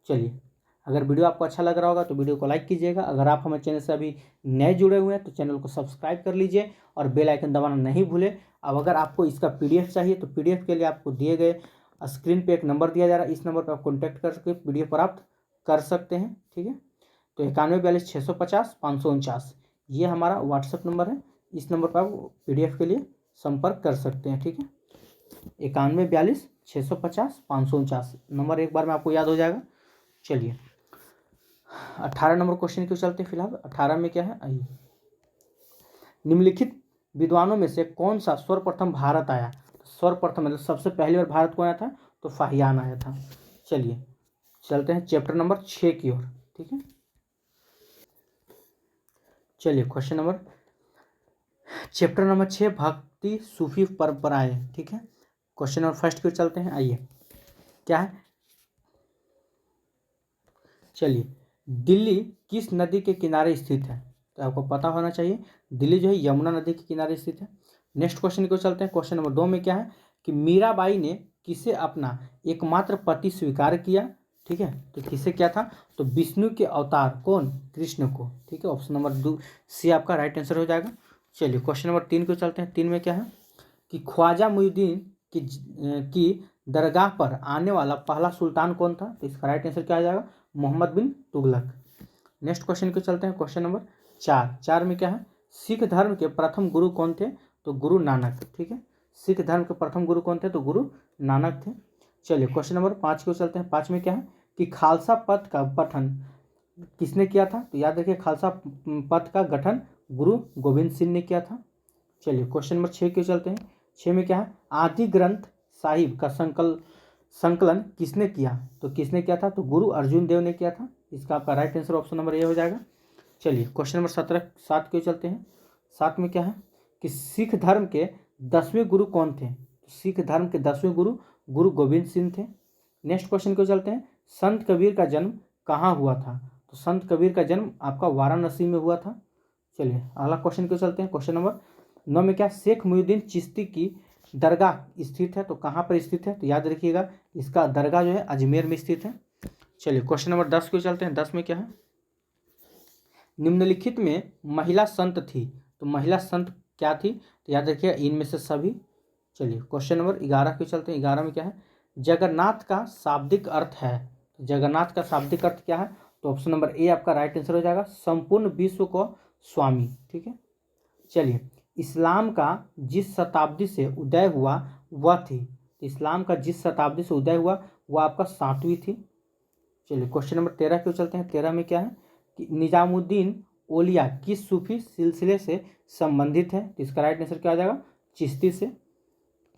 चलिए अगर वीडियो आपको अच्छा लग रहा होगा तो वीडियो को लाइक कीजिएगा। अगर आप हमारे चैनल से अभी नए जुड़े हुए हैं तो चैनल को सब्सक्राइब कर लीजिए और बेल आइकन दबाना नहीं भूलें। अब अगर आपको इसका पीडीएफ चाहिए तो पीडीएफ के लिए आपको दिए गए स्क्रीन पे एक नंबर दिया जा रहा है, इस नंबर पर आप कॉन्टैक्ट करके पीडीएफ प्राप्त कर सकते हैं। ठीक है, तो 9142 650 549 ये हमारा व्हाट्सएप नंबर है। इस नंबर पर आप PDF के लिए संपर्क कर सकते हैं। ठीक है, 9142 650 549 नंबर एक बार में आपको याद हो जाएगा। चलिए 18 नंबर क्वेश्चन क्यों चलते हैं। फिलहाल 18 में क्या है, आइए, निम्नलिखित विद्वानों में से कौन सा सर्वप्रथम भारत आया। सर्वप्रथम मतलब सबसे पहली बार भारत कौन आया था, तो फाहियान आया था। चलिए चलते हैं चैप्टर नंबर 6 की ओर। ठीक है, चलिए चैप्टर नंबर 6 भक्ति सूफी परंपराएं। ठीक है, क्वेश्चन नंबर फर्स्ट की ओर चलते हैं। आइए क्या है, चलिए दिल्ली किस नदी के किनारे स्थित है, तो आपको पता होना चाहिए दिल्ली जो है यमुना नदी के किनारे स्थित है। नेक्स्ट क्वेश्चन को चलते हैं। क्वेश्चन नंबर 2 में क्या है कि मीराबाई ने किसे अपना एकमात्र पति स्वीकार किया। ठीक है, तो किसे क्या था, तो विष्णु के अवतार कौन, कृष्ण को। ठीक है, ऑप्शन नंबर 2 सी आपका राइट आंसर हो जाएगा। चलिए क्वेश्चन नंबर 3 को चलते हैं। 3 में क्या है कि ख्वाजा मुइनुद्दीन की दरगाह पर आने वाला पहला सुल्तान कौन था, तो इसका राइट आंसर क्या आ जाएगा, मोहम्मद बिन तुगलक। नेक्स्ट क्वेश्चन को चलते हैं। क्वेश्चन नंबर 4 में क्या है, सिख धर्म के प्रथम गुरु कौन थे, तो गुरु नानक। ठीक है, सिख धर्म के प्रथम गुरु कौन थे, तो गुरु नानक थे। चलिए क्वेश्चन नंबर 5 को चलते हैं। 5 में क्या है कि खालसा पंथ का पठन किसने किया था, तो याद रखिए खालसा पंथ का गठन गुरु गोविंद सिंह ने किया था। चलिए क्वेश्चन नंबर 6 के चलते हैं। 6 में क्या है, आदि ग्रंथ साहिब का संकलन किसने किया, तो किसने किया था, तो गुरु अर्जुन देव ने किया था। इसका आपका right answer option number A हो जाएगा। चलिए क्वेश्चन नंबर 7 के चलते हैं। 7 में क्या है कि सिख धर्म के 10वें गुरु कौन थे, तो सिख धर्म के 10वें गुरु गुरु गोविंद सिंह थे। नेक्स्ट क्वेश्चन को चलते हैं। संत कबीर का जन्म कहाँ हुआ था, तो संत कबीर का जन्म आपका वाराणसी में हुआ था। चलिए अगला क्वेश्चन को चलते हैं। क्वेश्चन नंबर 9 में क्या, शेख मुहिउद्दीन चिश्ती की दरगाह स्थित है, तो कहाँ पर स्थित है, तो याद रखिएगा इसका दरगाह जो है अजमेर में स्थित है। चलिए क्वेश्चन नंबर 10 को चलते हैं। 10 में क्या है, निम्नलिखित में महिला संत थी, तो महिला संत क्या थी, तो याद रखिएगा इनमें से सभी। चलिए क्वेश्चन नंबर 11 को चलते हैं। 11 में क्या है, जगन्नाथ का शाब्दिक अर्थ है, तो जगन्नाथ का शाब्दिक अर्थ क्या है, तो ऑप्शन नंबर ए आपका राइट आंसर हो जाएगा, संपूर्ण विश्व को स्वामी। ठीक है, चलिए इस्लाम का जिस शताब्दी से उदय हुआ वह थी, तो इस्लाम का जिस शताब्दी से उदय हुआ वह आपका 7वीं थी। चलिए क्वेश्चन नंबर 13 क्यों चलते हैं। 13 में क्या है कि निजामुद्दीन औलिया किस सूफी सिलसिले से संबंधित है, तो इसका राइट आंसर क्या आ जाएगा, चिश्ती से।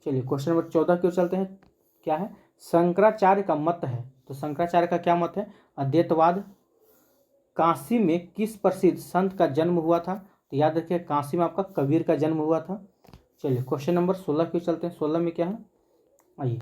चलिए क्वेश्चन नंबर 14 क्यों चलते हैं। क्या है, शंकराचार्य का मत है, तो शंकराचार्य का क्या मत है, अद्वैतवाद। काशी में किस प्रसिद्ध संत का जन्म हुआ था, तो याद रखिए काशी में आपका कबीर का जन्म हुआ था। चलिए क्वेश्चन नंबर 16 क्यों चलते हैं। 16 में क्या है, आइए,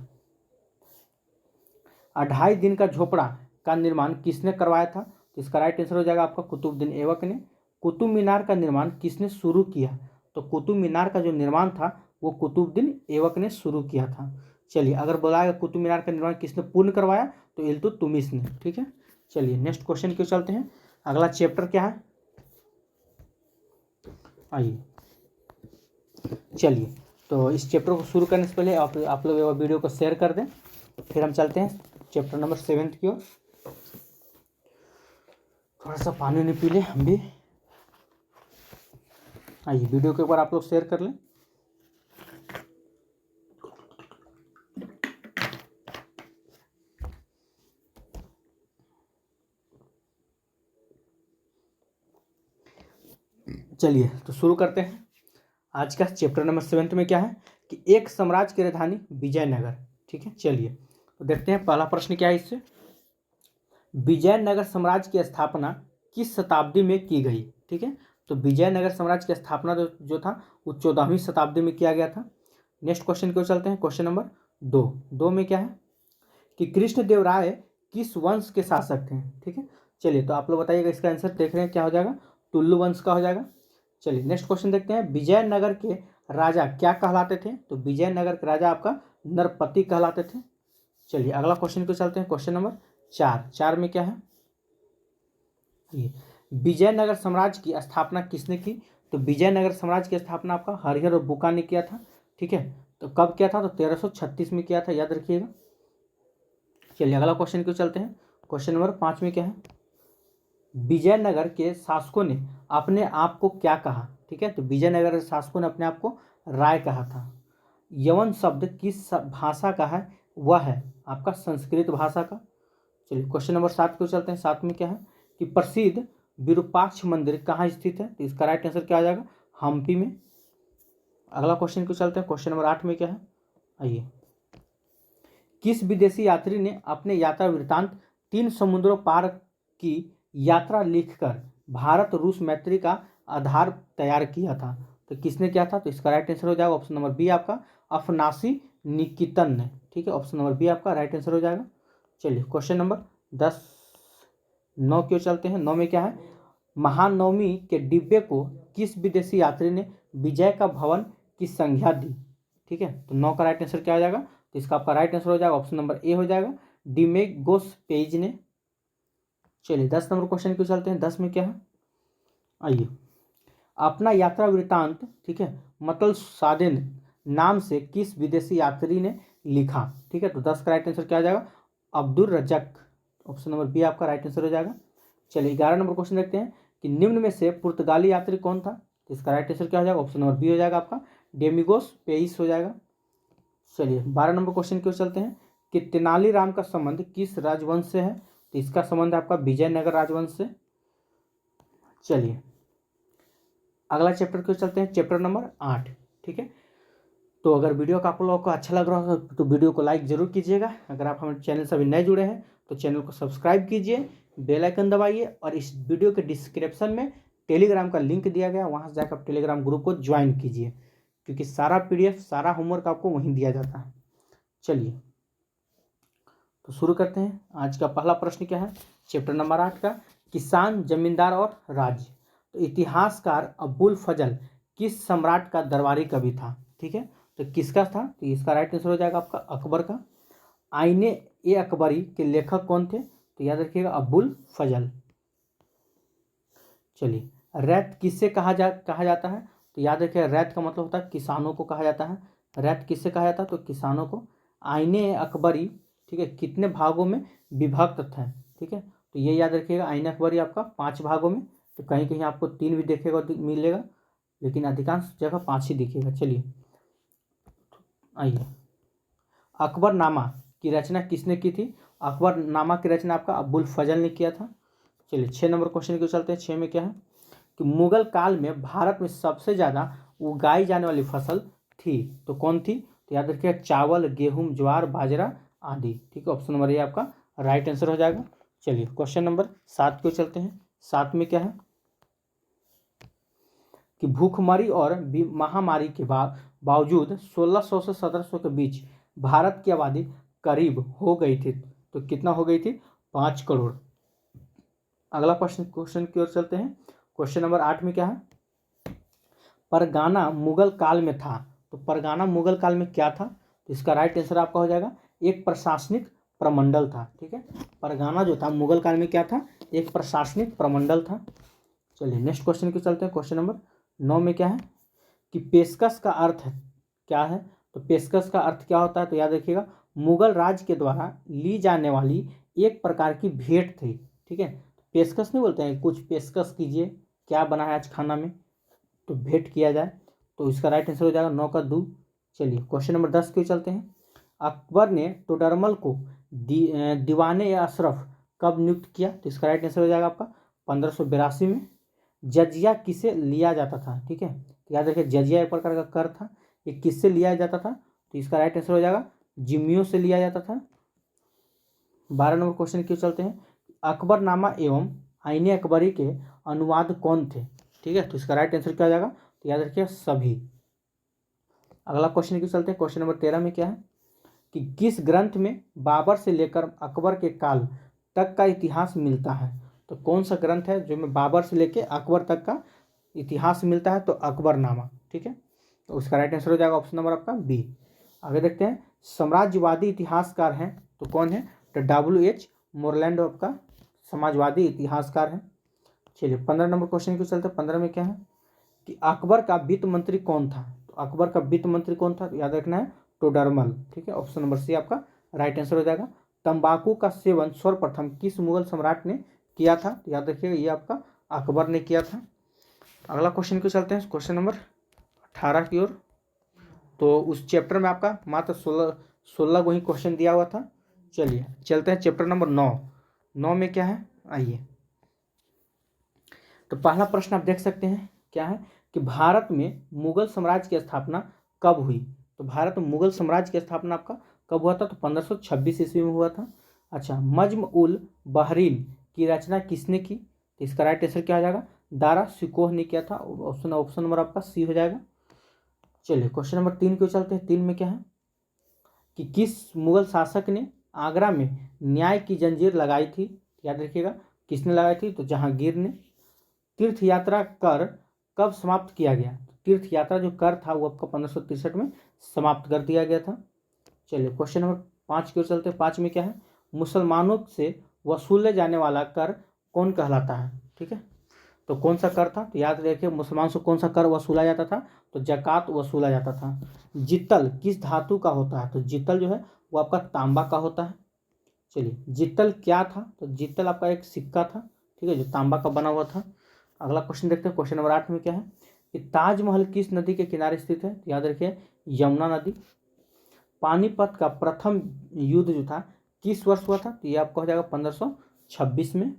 2.5 दिन का झोपड़ा का निर्माण किसने करवाया था, तो इसका राइट आंसर हो जाएगा आपका कुतुबुद्दीन ऐबक ने। कुतुब मीनार का निर्माण किसने शुरू किया, तो कुतुब मीनार का जो निर्माण था वो कुतुबुद्दीन ऐबक ने शुरू किया था। चलिए अगर बोला कुतुब मीनार का निर्माण किसने पूर्ण करवाया, तो इल्तुतमिश ने। ठीक है, चलिए नेक्स्ट क्वेश्चन क्यों चलते हैं। अगला चैप्टर क्या है, आइए, चलिए तो इस चैप्टर को शुरू करने से पहले आप लोग वीडियो को शेयर कर दें, फिर हम चलते हैं चैप्टर नंबर 7 की ओर। थोड़ा सा पानी नहीं पी ले हम भी। आइए वीडियो को एक बार आप लोग शेयर कर लें। चलिए तो शुरू करते हैं। आज का चैप्टर नंबर 7 में क्या है कि एक साम्राज्य की राजधानी विजयनगर। ठीक है, चलिए तो देखते हैं पहला प्रश्न क्या है इससे। विजयनगर साम्राज्य की स्थापना किस शताब्दी में की गई। ठीक है, तो विजयनगर साम्राज्य की स्थापना जो था वो 14वीं शताब्दी में किया गया था। नेक्स्ट क्वेश्चन को चलते हैं। क्वेश्चन नंबर 2 में क्या है कि कृष्णदेवराय किस वंश के शासक थे। ठीक है, चलिए तो आप लोग बताइएगा, इसका आंसर देख रहे हैं क्या हो जाएगा, टुल्लु वंश का हो जाएगा। चलिए नेक्स्ट क्वेश्चन देखते हैं। विजयनगर के राजा क्या कहलाते थे, तो विजयनगर के राजा आपका नरपति कहलाते थे। चलिए अगला क्वेश्चन को चलते हैं। क्वेश्चन नंबर 4 में क्या है, ये विजयनगर साम्राज्य की स्थापना किसने की, तो विजयनगर साम्राज्य की स्थापना आपका हरिहर और बुका ने किया था। ठीक है, तो कब किया था, तो 1336 में किया था, याद रखिएगा। चलिए अगला क्वेश्चन को चलते हैं। क्वेश्चन नंबर 5 में क्या है, विजयनगर के शासकों ने अपने आप को क्या कहा, ठीक है। तो विजयनगर के शासकों ने अपने आप को राय कहा था। यवन शब्द किस भाषा का है, वह है आपका संस्कृत भाषा का। चलिए क्वेश्चन नंबर 7 को चलते हैं। 7 में क्या है कि प्रसिद्ध विरूपाक्ष मंदिर कहाँ स्थित है, तो इसका राइट आंसर क्या आ जाएगा, हम्पी में। अगला क्वेश्चन को चलते हैं। क्वेश्चन नंबर 8 में क्या है, आइए, किस विदेशी यात्री ने अपने यात्रा वृत्तांत 3 समुद्रों पार की यात्रा लिखकर भारत रूस मैत्री का आधार तैयार किया था, तो किसने किया था, तो इसका राइट आंसर हो जाएगा ऑप्शन नंबर बी आपका अफनासी निकितन ने, ठीक है। ऑप्शन नंबर बी आपका राइट आंसर हो जाएगा। चलिए क्वेश्चन नंबर 10 9 क्यों चलते हैं। 9 में क्या है, महानवमी के डिब्बे को किस विदेशी यात्री ने विजय का भवन की संज्ञा दी, ठीक है। तो 9 का राइट आंसर क्या हो जाएगा, तो इसका आपका राइट आंसर हो जाएगा ऑप्शन नंबर ए हो जाएगा, डिमेगोस पेज ने। चलिए 10 नंबर क्वेश्चन क्यों चलते हैं। 10 में क्या है, आइए, अपना यात्रा वृत्तांत, ठीक है, मतलब सादिन नाम से किस विदेशी यात्री ने लिखा, ठीक है। तो 10 का राइट आंसर क्या आ जाएगा, Abdul Razak. Option number B आपका राइट आंसर हो जाएगा। चलिए 11 नंबर क्वेश्चन देखते हैं कि निम्न में से पुर्तगाली यात्री कौन था, तो इसका राइट आंसर क्या हो जाएगा, ऑप्शन नंबर बी हो जाएगा आपका डेमिगोस पेइस हो जाएगा। चलिए 12 नंबर क्वेश्चन क्यों चलते हैं कि तेनालीराम का संबंध किस राजवंश से है, तो इसका संबंध आपका विजयनगर राजवंश से। चलिए अगला चैप्टर क्यों चलते हैं, चैप्टर नंबर 8, ठीक है। तो अगर वीडियो का आप लोगों को अच्छा लग रहा हो तो वीडियो को लाइक जरूर कीजिएगा। अगर आप हमारे चैनल से अभी नए जुड़े हैं तो चैनल को सब्सक्राइब कीजिए, बेल आइकन दबाइए, और इस वीडियो के डिस्क्रिप्शन में टेलीग्राम का लिंक दिया गया, वहाँ से जाकर आप टेलीग्राम ग्रुप को ज्वाइन कीजिए, क्योंकि सारा PDF सारा होमवर्क आपको वहीं दिया जाता है। चलिए तो शुरू करते हैं। आज का पहला प्रश्न क्या है, चैप्टर नंबर 8 का, किसान, जमींदार और राज्य। तो इतिहासकार अबुल फजल किस सम्राट का दरबारी कवि था, ठीक है। तो किसका था, तो इसका राइट आंसर हो जाएगा आपका अकबर का। आईने ए अकबरी के लेखक कौन थे, तो याद रखिएगा अबुल फजल। चलिए रैत किससे कहा जाता है, तो याद रखिएगा रैत का मतलब होता है किसानों को कहा जाता है। रैत किससे कहा जाता है, तो किसानों को। आईने ए अकबरी, ठीक है, कितने भागों में विभक्त है, ठीक है। तो ये याद रखिएगा आईने अकबरी आपका 5 भागों में, तो कहीं कहीं आपको 3 भी देखेगा मिलेगा, लेकिन अधिकांश जगह 5 ही दिखेगा। चलिए आइए, अकबरनामा की रचना किसने की थी, अकबरनामा की रचना आपका अबुल फजल ने किया था। चलिए 6 नंबर क्वेश्चन को चलते हैं। 6 में क्या है कि मुगल काल में भारत में सबसे ज़्यादा उगाई जाने वाली फसल थी, तो कौन थी, तो याद रखिएगा चावल, गेहूं, ज्वार, बाजरा आदि, ठीक है। ऑप्शन नंबर ए आपका राइट आंसर हो जाएगा। चलिए क्वेश्चन नंबर 7 को चलते हैं। 7 में क्या है कि भूखमरी और महामारी के बावजूद 1600 से 1700 के बीच भारत की आबादी करीब हो गई थी, तो कितना हो गई थी, 5 करोड़। अगला क्वेश्चन की ओर चलते हैं। क्वेश्चन नंबर 8 में क्या है, परगाना मुगल काल में था, तो परगाना मुगल काल में क्या था, तो इसका राइट आंसर आपका हो जाएगा एक प्रशासनिक प्रमंडल था, ठीक है। परगाना जो था मुगल काल में क्या था, एक प्रशासनिक प्रमंडल था। चलिए नेक्स्ट क्वेश्चन की चलते हैं। क्वेश्चन नंबर 9 में क्या है कि पेशकश का अर्थ क्या है, तो पेशकश का अर्थ क्या होता है, तो याद रखिएगा मुगल राज के द्वारा ली जाने वाली एक प्रकार की भेंट थी, ठीक है। पेशकश नहीं बोलते हैं, कुछ पेशकश कीजिए, क्या बना है आज खाना में, तो भेंट किया जाए, तो इसका राइट आंसर हो जाएगा 9 का 2। चलिए क्वेश्चन नंबर 10 क्यों चलते हैं। अकबर ने टोडरमल को दीवाने अशरफ कब नियुक्त किया, तो इसका राइट आंसर हो जाएगा आपका 1582 में। जजिया किसे लिया जाता था, ठीक है, तो याद रखिए जजिया एक प्रकार का कर था, ये किससे लिया जाता था, तो इसका राइट आंसर हो जाएगा जिम्मियों से लिया जाता था। 12 नंबर क्वेश्चन क्यों चलते हैं, अकबरनामा एवं आईने अकबरी के अनुवाद कौन थे, ठीक है, तो इसका राइट आंसर क्या हो जाएगा, तो याद रखिए सभी। अगला क्वेश्चन क्यों चलते हैं। क्वेश्चन नंबर 13 में क्या है कि किस ग्रंथ में बाबर से लेकर अकबर के काल तक का इतिहास मिलता है, तो कौन सा ग्रंथ है जो में बाबर से लेकर अकबर तक का इतिहास मिलता है, तो अकबरनामा, ठीक है। तो उसका राइट आंसर हो जाएगा ऑप्शन नंबर आपका बी। आगे देखते हैं, साम्राज्यवादी इतिहासकार हैं तो कौन है, तो WH मोरलैंड आपका समाजवादी इतिहासकार है। चलिए 15 नंबर क्वेश्चन क्यों चलते हैं। 15 में क्या है कि अकबर का वित्त मंत्री कौन था, तो अकबर का वित्त मंत्री कौन था, तो याद रखना है टोडरमल, ठीक है। ऑप्शन नंबर सी आपका राइट आंसर हो जाएगा। तंबाकू का सेवन सर्वप्रथम किस मुगल सम्राट ने किया था? तो याद रखिएगा ये आपका अकबर ने किया था। अगला क्वेश्चन को चलते हैं क्वेश्चन नंबर 18 की ओर। तो उस चैप्टर में आपका मात्र 16 को ही क्वेश्चन दिया हुआ था। चलिए चलते हैं चैप्टर नंबर 9 में क्या है, आइए। तो पहला प्रश्न आप देख सकते हैं क्या है कि भारत में मुगल साम्राज्य की स्थापना कब हुई? तो भारत में मुगल साम्राज्य की स्थापना आपका कब हुआ था? तो 1526 ईस्वी में हुआ था। अच्छा, नज्म उल बहरीन की रचना किसने की? तो इसका राइट आंसर क्या हो जाएगा? दारा शिकोह ने किया था। ऑप्शन नंबर आपका सी हो जाएगा। चलिए क्वेश्चन नंबर 3 को चलते हैं। 3 में क्या है कि किस मुगल शासक ने आगरा में न्याय की जंजीर लगाई थी? याद रखिएगा किसने लगाई थी? तो जहांगीर ने। तीर्थ यात्रा कर कब समाप्त किया गया? तीर्थ यात्रा जो कर था वो आपका 1563 में समाप्त कर दिया गया था। चलिए क्वेश्चन नंबर 5 की ओर चलते हैं। 5 में क्या है? मुसलमानों से वसूले जाने वाला कर कौन कहलाता है? ठीक है, तो कौन सा कर था? तो याद रखिए मुसलमान से कौन सा कर वसूला जाता था? तो जकात वसूला जाता था। जितल किस धातु का होता है? तो जितल जो है वो आपका तांबा का होता है। चलिए जितल क्या था? तो जितल आपका एक सिक्का था, ठीक है, जो तांबा का बना हुआ था। अगला क्वेश्चन देखते हैं। क्वेश्चन नंबर 8 में क्या है कि ताजमहल किस नदी के किनारे स्थित है? तो याद रखिए यमुना नदी। पानीपत का प्रथम युद्ध जो था किस वर्ष हुआ था? तो ये आपका हो जाएगा 1526 में।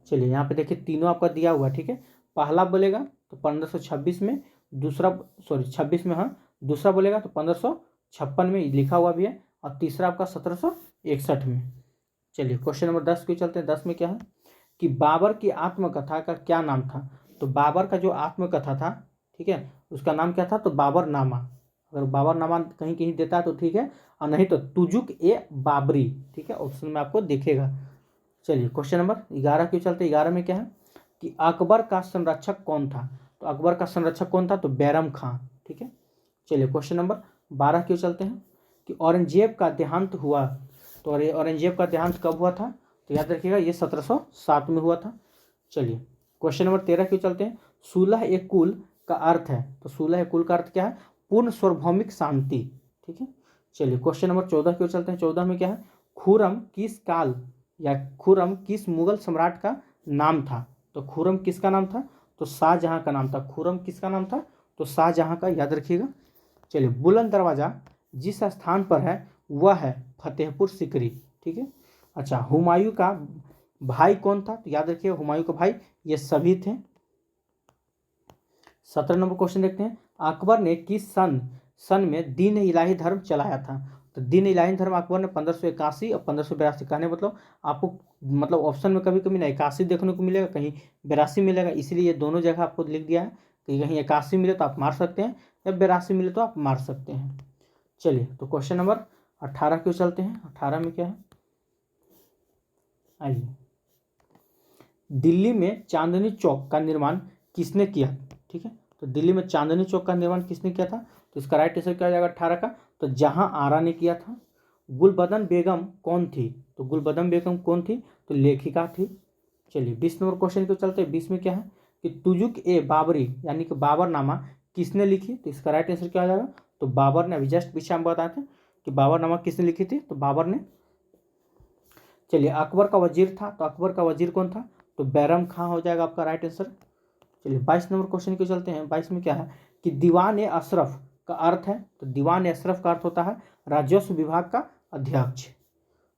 चलिए यहाँ पे देखिए तीनों आपका दिया हुआ है, ठीक है। पहला बोलेगा तो 1526 में, दूसरा 26 में, हाँ, दूसरा बोलेगा तो 1556 में लिखा हुआ भी है, और तीसरा आपका 1761 में। चलिए क्वेश्चन नंबर 10 को चलते हैं। 10 में क्या है कि बाबर की आत्मकथा का क्या नाम था? तो बाबर का जो आत्मकथा था, ठीक है, उसका नाम क्या था? तो बाबरनामा। अगर बाबरनामा कहीं कहीं देता है तो ठीक है, और नहीं तो तुजुक ए बाबरी, ठीक है, ऑप्शन में आपको दिखेगा। चलिए क्वेश्चन नंबर 11 क्यों चलते हैं। 11 में क्या है कि अकबर का संरक्षक कौन था? तो अकबर का संरक्षक कौन था? तो बैरम खां, ठीक है। चलिए क्वेश्चन नंबर 12 क्यों चलते हैं कि औरंगजेब का देहांत हुआ। तो औरंगजेब का देहांत कब हुआ था? तो याद रखिएगा ये 1707 में हुआ था। चलिए क्वेश्चन नंबर 13 क्यों चलते हैं। सूलह ए कुल का अर्थ है? तो सूलह ए कुल का अर्थ क्या है? पूर्ण सार्वभौमिक शांति, ठीक है। चलिए क्वेश्चन नंबर 14 क्यों चलते हैं। 14 में क्या है? खुर्रम किस काल या खुर्रम किस मुगल सम्राट का नाम था? तो खुर्रम किसका नाम था? तो शाहजहां का नाम था। खुर्रम किसका नाम था? तो शाहजहां का, याद रखिएगा। चलिए बुलंद दरवाजा जिस स्थान पर है वह है फतेहपुर सिकरी, ठीक है। अच्छा, हुमायूं का भाई कौन था? तो याद रखिए हुमायूं का भाई ये सभी थे। 17 नंबर क्वेश्चन देखते हैं। अकबर ने किस सन में दीन इलाही धर्म चलाया था? तो दीन इलाही धर्म अकबर ने 1581 और 1582। कहने मतलब आपको मतलब ऑप्शन में कभी कभी ना 81 देखने को मिलेगा, कहीं 82 मिलेगा, इसलिए ये दोनों जगह आपको लिख दिया है कि कहीं 81 मिले तो आप मार सकते हैं, या 82 मिले तो आप मार सकते हैं। चलिए तो क्वेश्चन नंबर 18 क्यों चलते हैं। 18 में क्या है, आइए। दिल्ली में चांदनी चौक का निर्माण किसने किया? ठीक है, तो दिल्ली में चांदनी चौक का निर्माण किसने किया था? तो इसका राइट आंसर क्या हो जाएगा 18 का? तो जहां आरा ने किया था। गुलबदन बेगम कौन थी? तो गुलबदन बेगम कौन थी? तो लेखिका थी। चलिए 20 नंबर क्वेश्चन को चलते हैं। 20 में क्या है कि तुजुक ए बाबरी यानी कि बाबरनामा किसने लिखी? तो इसका राइट आंसर क्या हो जाएगा? तो बाबर ने। अभी जस्ट पीछे हम बताए थे कि बाबरनामा किसने लिखी थी, तो बाबर ने। चलिए अकबर का वजीर था, तो अकबर का वजीर कौन था? तो बैरम खां हो जाएगा आपका राइट आंसर। चलिए 22 नंबर क्वेश्चन को चलते हैं। 22 में क्या है कि दीवान ए अशरफ का अर्थ है? तो दीवान ए अशरफ का अर्थ होता है राजस्व विभाग का अध्यक्ष।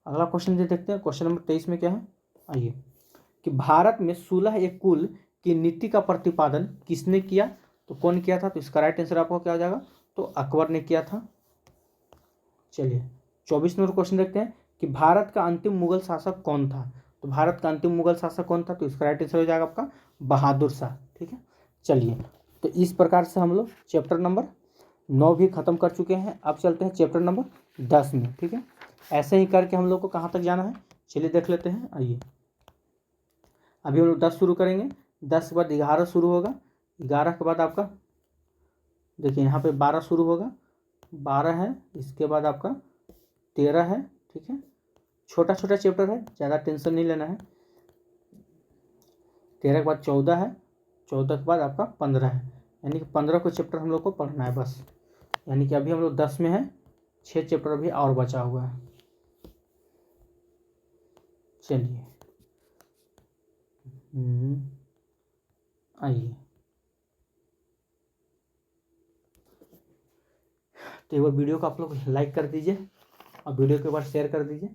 अगला क्वेश्चन देखते हैं। क्वेश्चन नंबर 23 में क्या है, आइए, कि भारत में सुलह ए कुल की नीति का प्रतिपादन किसने किया? तो कौन किया था? तो इसका राइट आंसर आपको क्या हो जाएगा? तो अकबर ने किया था। चलिए 24 नंबर क्वेश्चन देखते हैं कि भारत का अंतिम मुगल शासक कौन था? तो भारत का अंतिम मुगल शासक कौन था? तो इसका राइट आंसर हो जाएगा आपका बहादुर शाह, ठीक है। चलिए तो इस प्रकार से हम लोग चैप्टर नंबर 9 भी खत्म कर चुके हैं। अब चलते हैं चैप्टर नंबर 10 में, ठीक है। ऐसे ही करके हम लोग को कहाँ तक जाना है, चलिए देख लेते हैं। आइए अभी हम लोग 10 शुरू करेंगे, 10 के बाद 11 शुरू होगा, 11 के बाद आपका देखिए यहाँ पे 12 शुरू होगा, 12 है, इसके बाद आपका 13 है, ठीक है। छोटा छोटा चैप्टर है, ज़्यादा टेंशन नहीं लेना है। 13 के बाद 14 है, 14 के बाद आपका 15 है, यानी कि 15 को चैप्टर हम लोग को पढ़ना है बस। यानी कि अभी हम लोग 10 में है, 6 चैप्टर अभी और बचा हुआ है। चलिए आइए, तो एक बार वीडियो को आप लोग लाइक कर दीजिए और वीडियो के बाद शेयर कर दीजिए।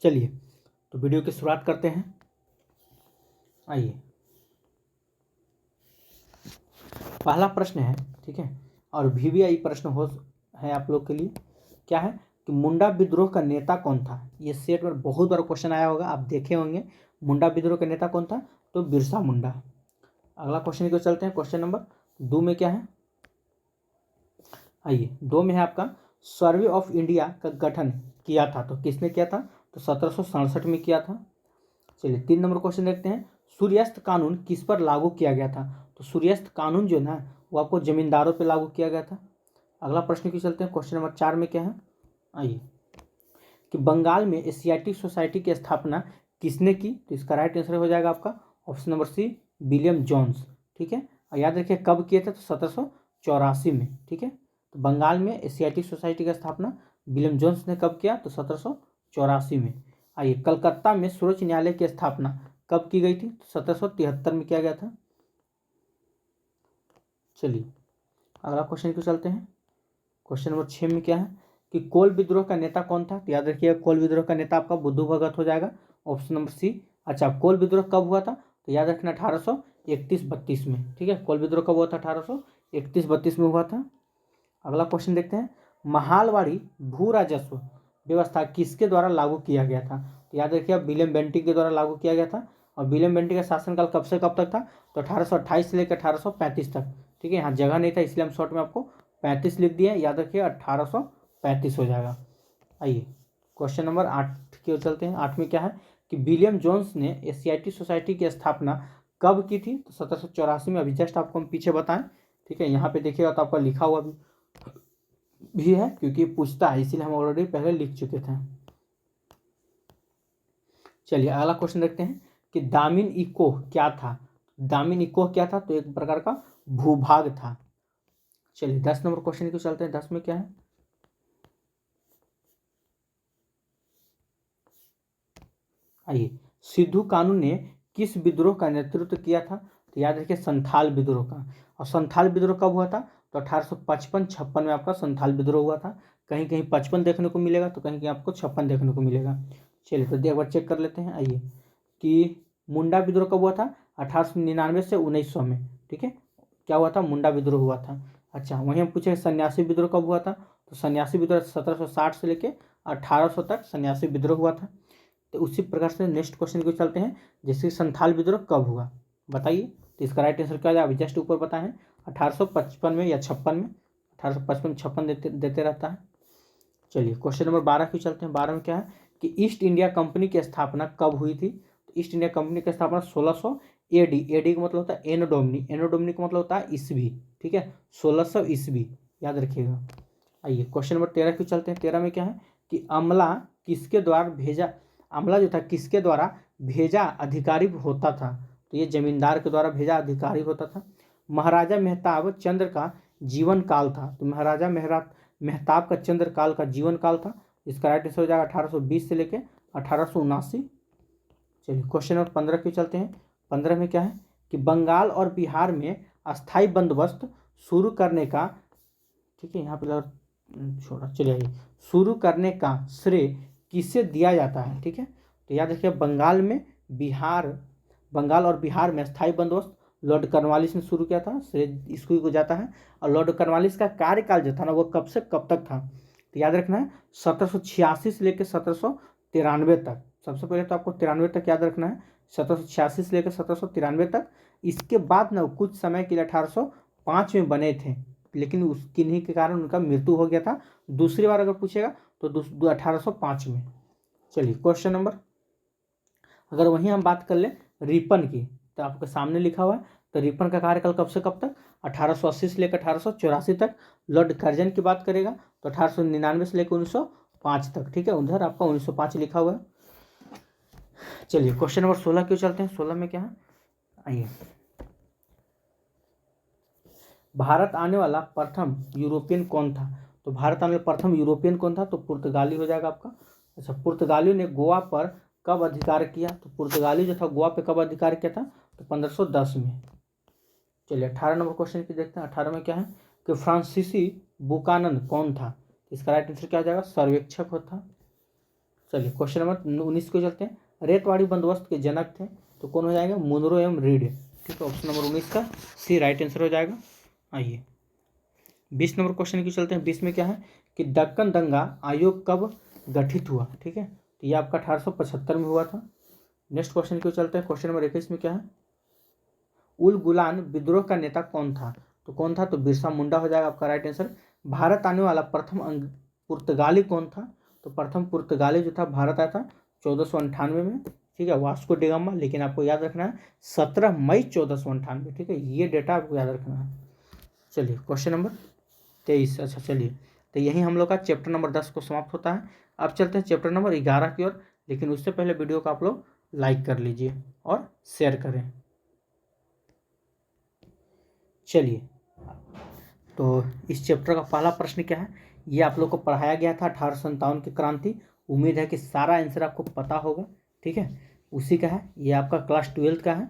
चलिए तो वीडियो की शुरुआत करते हैं। आइए, पहला प्रश्न है, ठीक है, और VVI प्रश्न हो है आप लोग के लिए। क्या है कि मुंडा विद्रोह का नेता कौन था? ये सेट में बहुत बार क्वेश्चन आया होगा, आप देखे होंगे। मुंडा विद्रोह का नेता कौन था? तो बिरसा मुंडा। अगला क्वेश्चन को चलते हैं। क्वेश्चन नंबर 2 में क्या है? आइए, 2 में है आपका सर्वे ऑफ इंडिया का गठन किया था, तो किसने किया था? तो 1767 में किया था। चलिए 3 नंबर क्वेश्चन देखते हैं। सूर्यास्त कानून किस पर लागू किया गया था? तो सूर्यास्त कानून जो ना वो आपको जमींदारों पर लागू किया गया था। अगला प्रश्न की चलते हैं। क्वेश्चन नंबर 4 में क्या है? आइए, कि बंगाल में एशियाटिक सोसाइटी की स्थापना किसने की? तो इसका राइट आंसर हो जाएगा आपका option number C, William Jones. ठीक है, और याद रखिए कब किए थे? तो 1784 में। ठीक है, तो बंगाल में एशियाटिक सोसाइटी की स्थापना विलियम जोन्स ने कब किया? तो 1784 में। आइए, कलकत्ता में सर्वोच्च न्यायालय की स्थापना कब की गई थी? तो 1773 में किया गया था। चलिए अगला क्वेश्चन को चलते हैं। क्वेश्चन नंबर 6 में क्या है? कि कोल विद्रोह का नेता कौन था? तो याद रखिएगा कोल विद्रोह का नेता आपका बुद्धू भगत हो जाएगा, ऑप्शन नंबर सी। अच्छा, कोल विद्रोह कब हुआ था? तो याद रखना 1831-32 में। ठीक है, कोल विद्रोह कब हुआ था? 1831-32 में हुआ था। अगला क्वेश्चन देखते हैं। महालवाड़ी भू राजस्व व्यवस्था किसके द्वारा लागू किया गया था? तो याद रखिए विलियम बेंटिक के द्वारा लागू किया गया था। और विलियम बेंटिक का शासनकाल कब से कब तक था? तो 1828 से लेकर 1835 तक। ठीक है, यहाँ जगह नहीं था इसलिए हम शॉर्ट में आपको 35 लिख दिए। याद रखिए 1835 हो जाएगा। आइए क्वेश्चन नंबर 8 की ओर चलते हैं। 8 में क्या है? कि विलियम जोन्स ने एशियाटिक सोसाइटी की स्थापना कब की थी? तो 1784 में। अभी जस्ट आपको हम पीछे बताएं। ठीक है, यहाँ पे देखिएगा तो आपका लिखा हुआ भी है, क्योंकि पूछता है इसीलिए हम ऑलरेडी पहले लिख चुके थे। चलिए अगला क्वेश्चन देखते हैं कि दामिन इकोह क्या था? दामिन इकोह क्या था? तो एक प्रकार का भूभाग था। चलिए 10 नंबर क्वेश्चन को चलते हैं। 10 में क्या है? आइए, सिद्धू कानू ने किस विद्रोह का नेतृत्व किया था? तो याद रखिए संथाल विद्रोह का। और संथाल विद्रोह कब हुआ था? तो 1855-56 में आपका संथाल विद्रोह हुआ था। कहीं कहीं 55 देखने को मिलेगा, तो कहीं कहीं आपको 56 देखने को मिलेगा। चलिए तो एक बार चेक कर लेते हैं। आइए, कि मुंडा विद्रोह कब हुआ था? 1899 से 1900 में। ठीक है, क्या हुआ था? मुंडा विद्रोह हुआ था। अच्छा, वहीं हम पूछे सन्यासी विद्रोह कब हुआ था? तो सन्यासी विद्रोह 1760 से लेकर 1800 तक सन्यासी विद्रोह हुआ था। तो उसी प्रकार से नेक्स्ट क्वेश्चन को चलते हैं। जैसे संथाल विद्रोह कब हुआ बताइए? तो इसका राइट आंसर क्या है? अभी जस्ट ऊपर बताएं 1855 में या 56 में। 1855-56 देते रहता है। चलिए क्वेश्चन नंबर 12 की चलते हैं। 12 में क्या है? कि ईस्ट इंडिया कंपनी की स्थापना कब हुई थी? तो ईस्ट इंडिया कंपनी की स्थापना 1600 AD। AD का मतलब होता है एनो डोमिनी। एनो डोमिनी का मतलब होता है ईस्वी। ठीक है, 1600 ईस्वी, याद रखिएगा। आइए क्वेश्चन नंबर 13 की चलते हैं। 13 में क्या है? कि अमला किसके द्वारा भेजा? अमला जो था किसके द्वारा भेजा अधिकारी होता था? तो ये जमींदार के द्वारा भेजा अधिकारी होता था। महाराजा मेहताब चंद्र का जीवन काल था। तो महाराजा मेहताब का चंद्र काल का जीवन काल था। इसका राइट आंसर हो जाएगा 1820 से लेकर 1879। चलिए क्वेश्चन नंबर 15 की चलते हैं। 15 में क्या है? कि बंगाल और बिहार में अस्थाई बंदोबस्त शुरू करने का, ठीक है, यहाँ पे छोड़ा, चलिए आइए, शुरू करने का श्रेय किसे दिया जाता है? ठीक है, तो याद रखिए बंगाल और बिहार में स्थायी बंदोबस्त लॉर्ड कॉर्नवालिस ने शुरू किया था, श्रेय इसको को जाता है। और लॉर्ड कॉर्नवालिस का कार्यकाल जो था ना वो कब से कब तक था? तो याद रखना है 1786 से लेकर 1793 तक। सबसे पहले तो आपको 93 तक याद रखना है, 1786 से लेकर 1793 तक। इसके बाद ना कुछ समय के लिए 1805 में बने थे, लेकिन उस किन्हीं के कारण उनका मृत्यु हो गया था। दूसरी बार अगर पूछेगा तो 1805 में। चलिए क्वेश्चन नंबर, अगर वहीं हम बात कर ले रिपन की, तो आपके सामने लिखा हुआ है। तो रिपन का कार्यकाल कब से कब तक? 1880 से लेकर 1884 तक। लॉर्ड कर्जन की बात करेगा तो 1899 से लेकर 1905 तक। ठीक है, उधर आपका 1905 लिखा हुआ है। चलिए क्वेश्चन नंबर 16 क्यों चलते हैं। 16 में क्या है? आइए, भारत आने वाला प्रथम यूरोपियन कौन था? तो भारत आने वाला प्रथम यूरोपियन कौन था? तो पुर्तगाली हो जाएगा आपका। अच्छा, पुर्तगालियों ने गोवा पर कब अधिकार किया? तो पुर्तगाली जो था गोवा पे कब अधिकार किया था? तो 1510 में। चलिए 18 नंबर क्वेश्चन की देखते हैं। 18 में क्या है कि फ्रांसीसी बुकानन कौन था? इसका राइट आंसर क्या हो जाएगा? सर्वेक्षक होता। चलिए क्वेश्चन नंबर 19 को चलते हैं। रेतवाड़ी बंदोबस्त के जनक थे, तो कौन हो जाएगा? मुनरो एवं रीड। ठीक है, ऑप्शन नंबर 19 का सी राइट आंसर हो जाएगा। आइए 20 नंबर क्वेश्चन की चलते हैं। 20 में क्या है कि दक्कन दंगा आयोग कब गठित हुआ? ठीक है, तो ये आपका 1875 में हुआ था। नेक्स्ट क्वेश्चन की चलते हैं। क्वेश्चन नंबर 21 में क्या है? उल गुलान विद्रोह का नेता कौन था? तो कौन था? तो बिरसा मुंडा हो जाएगा आपका राइट आंसर। भारत आने वाला प्रथम पुर्तगाली कौन था? तो प्रथम पुर्तगाली जो था भारत आया था 1498 में। ठीक है, वास्को डिगामा, लेकिन आपको याद रखना है 17 मई 1498। ठीक है, ये डेटा आपको याद रखना है। चलिए क्वेश्चन नंबर 23। अच्छा चलिए, तो यही हम लोग का चैप्टर नंबर 10 को समाप्त होता है। अब चलते हैं चैप्टर नंबर 11 की ओर, लेकिन उससे पहले वीडियो को आप लोग लाइक कर लीजिए और शेयर करें। चलिए, तो इस चैप्टर का पहला प्रश्न क्या है? ये आप लोग को पढ़ाया गया था 1857 की क्रांति। उम्मीद है कि सारा आंसर आपको पता होगा। ठीक है, उसी का है, ये आपका क्लास 12 का है।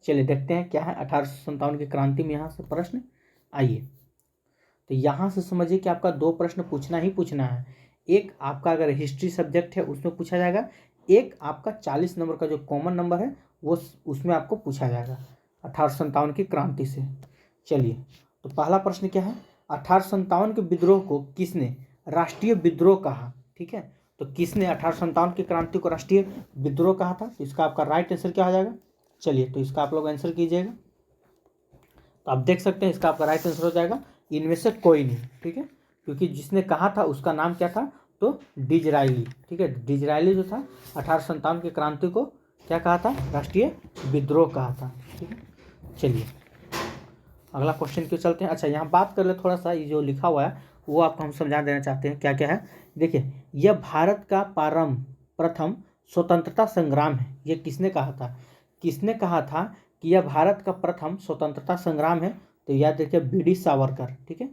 चलिए देखते हैं क्या है 1857 की क्रांति में यहाँ से प्रश्न। आइए, तो यहाँ से समझिए कि आपका दो प्रश्न पूछना ही पूछना है। एक आपका अगर हिस्ट्री सब्जेक्ट है उसमें पूछा जाएगा, एक आपका 40 नंबर का जो कॉमन नंबर है वो उसमें आपको पूछा जाएगा 1857 की क्रांति से। चलिए, तो पहला प्रश्न क्या है? 1857 के विद्रोह को किसने राष्ट्रीय विद्रोह कहा? ठीक है, तो किसने 1857 की क्रांति को राष्ट्रीय विद्रोह कहा था? तो इसका आपका राइट आंसर क्या हो जाएगा? चलिए, तो इसका आप लोग आंसर कीजिएगा। तो आप देख सकते हैं इसका आपका राइट आंसर हो जाएगा इनमें से कोई नहीं। ठीक है, क्योंकि जिसने कहा था उसका नाम क्या था? तो डिजराइली। ठीक है, डिजराइली जो था 1857 की क्रांति को क्या कहा था? राष्ट्रीय विद्रोह कहा था। ठीक है, चलिए अगला क्वेश्चन क्यों चलते हैं। अच्छा, यहाँ बात कर ले थोड़ा सा, ये जो लिखा हुआ है वो आपको हम समझा देना चाहते हैं क्या क्या है। देखिए, यह भारत का प्रथम स्वतंत्रता संग्राम है। ये किसने कहा था? किसने कहा था कि यह भारत का प्रथम स्वतंत्रता संग्राम है? तो याद रखिए BD सावरकर। ठीक है,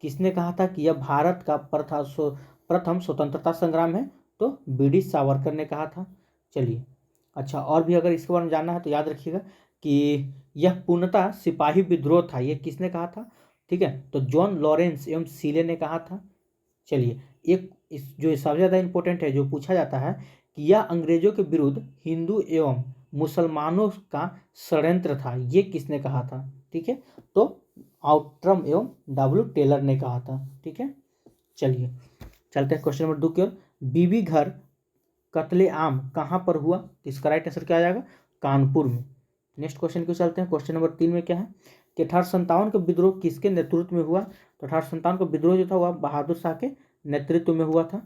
किसने कहा था कि यह भारत का प्रथम स्वतंत्रता संग्राम है? तो BD सावरकर ने कहा था। चलिए, अच्छा, और भी अगर इसके बारे में जानना है तो याद रखिएगा कि यह पूर्णतः सिपाही विद्रोह था। ये किसने कहा था? ठीक है, तो जॉन लॉरेंस एवं सीले ने कहा था। चलिए, एक इस जो सबसे ज़्यादा इंपॉर्टेंट है जो पूछा जाता है कि यह अंग्रेजों के विरुद्ध हिंदू एवं मुसलमानों का षड्यंत्र था। ये किसने कहा था? ठीक है, तो आउट्रम एवं W टेलर ने कहा था। ठीक है, चलिए चलते हैं क्वेश्चन नंबर 2 की ओर। बीबी घर कत्ले आम कहाँ पर हुआ? तो इसका राइट आंसर क्या आ जाएगा? कानपुर में। नेक्स्ट क्वेश्चन को चलते हैं। क्वेश्चन नंबर 3 में क्या है कि 1857 का विद्रोह किसके नेतृत्व में हुआ? तो 1857 का विद्रोह जो था वह बहादुर शाह के नेतृत्व में हुआ था।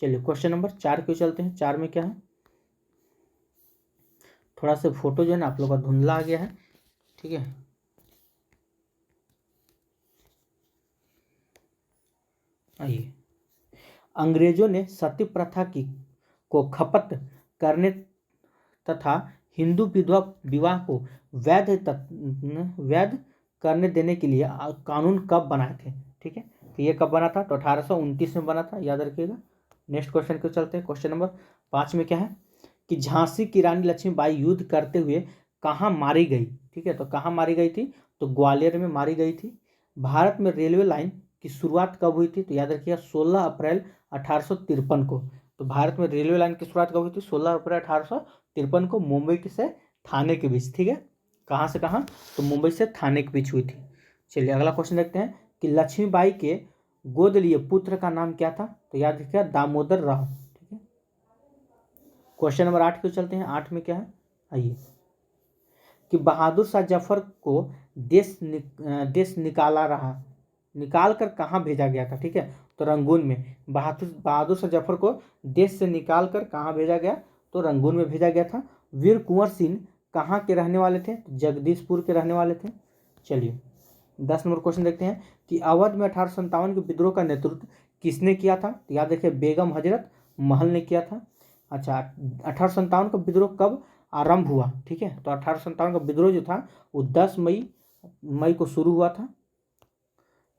चलिए क्वेश्चन नंबर 4 को चलते हैं। 4 में क्या है? थोड़ा सा फोटो जो है ना आप लोग का धुंधला आ गया है। ठीक है, आइए, अंग्रेजों ने सती प्रथा की को खपत करने तथा हिंदू विधवा विवाह को वैध करने देने के लिए कानून कब बनाए थे? ठीक है, तो ये कब बना था? तो 1829 में बना था, याद रखिएगा। नेक्स्ट क्वेश्चन को चलते हैं। क्वेश्चन नंबर 5 में क्या है कि झांसी की रानी लक्ष्मीबाई युद्ध करते हुए कहाँ मारी गई? ठीक है, तो कहाँ मारी गई थी? तो ग्वालियर में मारी गई थी। भारत में रेलवे लाइन की शुरुआत कब हुई थी? तो याद रखिएगा 16 अप्रैल 1853 को। तो भारत में रेलवे लाइन की शुरुआत कब हुई थी? 16 अप्रैल 1853 को मुंबई से थाने के बीच। ठीक है, कहाँ से कहाँ? तो मुंबई से थाने के बीच हुई थी। चलिए अगला क्वेश्चन देखते हैं कि लक्ष्मीबाई के गोद लिए पुत्र का नाम क्या था? तो याद रखिएगा दामोदर राव। ठीक है, क्वेश्चन नंबर 8 को चलते हैं। 8 में क्या है? आइए, कि बहादुर शाह जफर को देश निकाल कर कहाँ भेजा गया था? ठीक है, तो रंगून में। बहादुर शाह जफर को देश से निकाल कर कहाँ भेजा गया? तो रंगून में भेजा गया था। वीर कुंवर सिंह कहाँ के रहने वाले थे? तो जगदीशपुर के रहने वाले थे। चलिए 10 नंबर क्वेश्चन देखते हैं कि अवध में 1857 के विद्रोह का नेतृत्व किसने किया था? तो याद रखिए बेगम हजरत महल ने किया था। अच्छा, 1857 का विद्रोह कब आरंभ हुआ, ठीक है। तो 1857 का विद्रोह जो था वो 10 मई को शुरू हुआ था।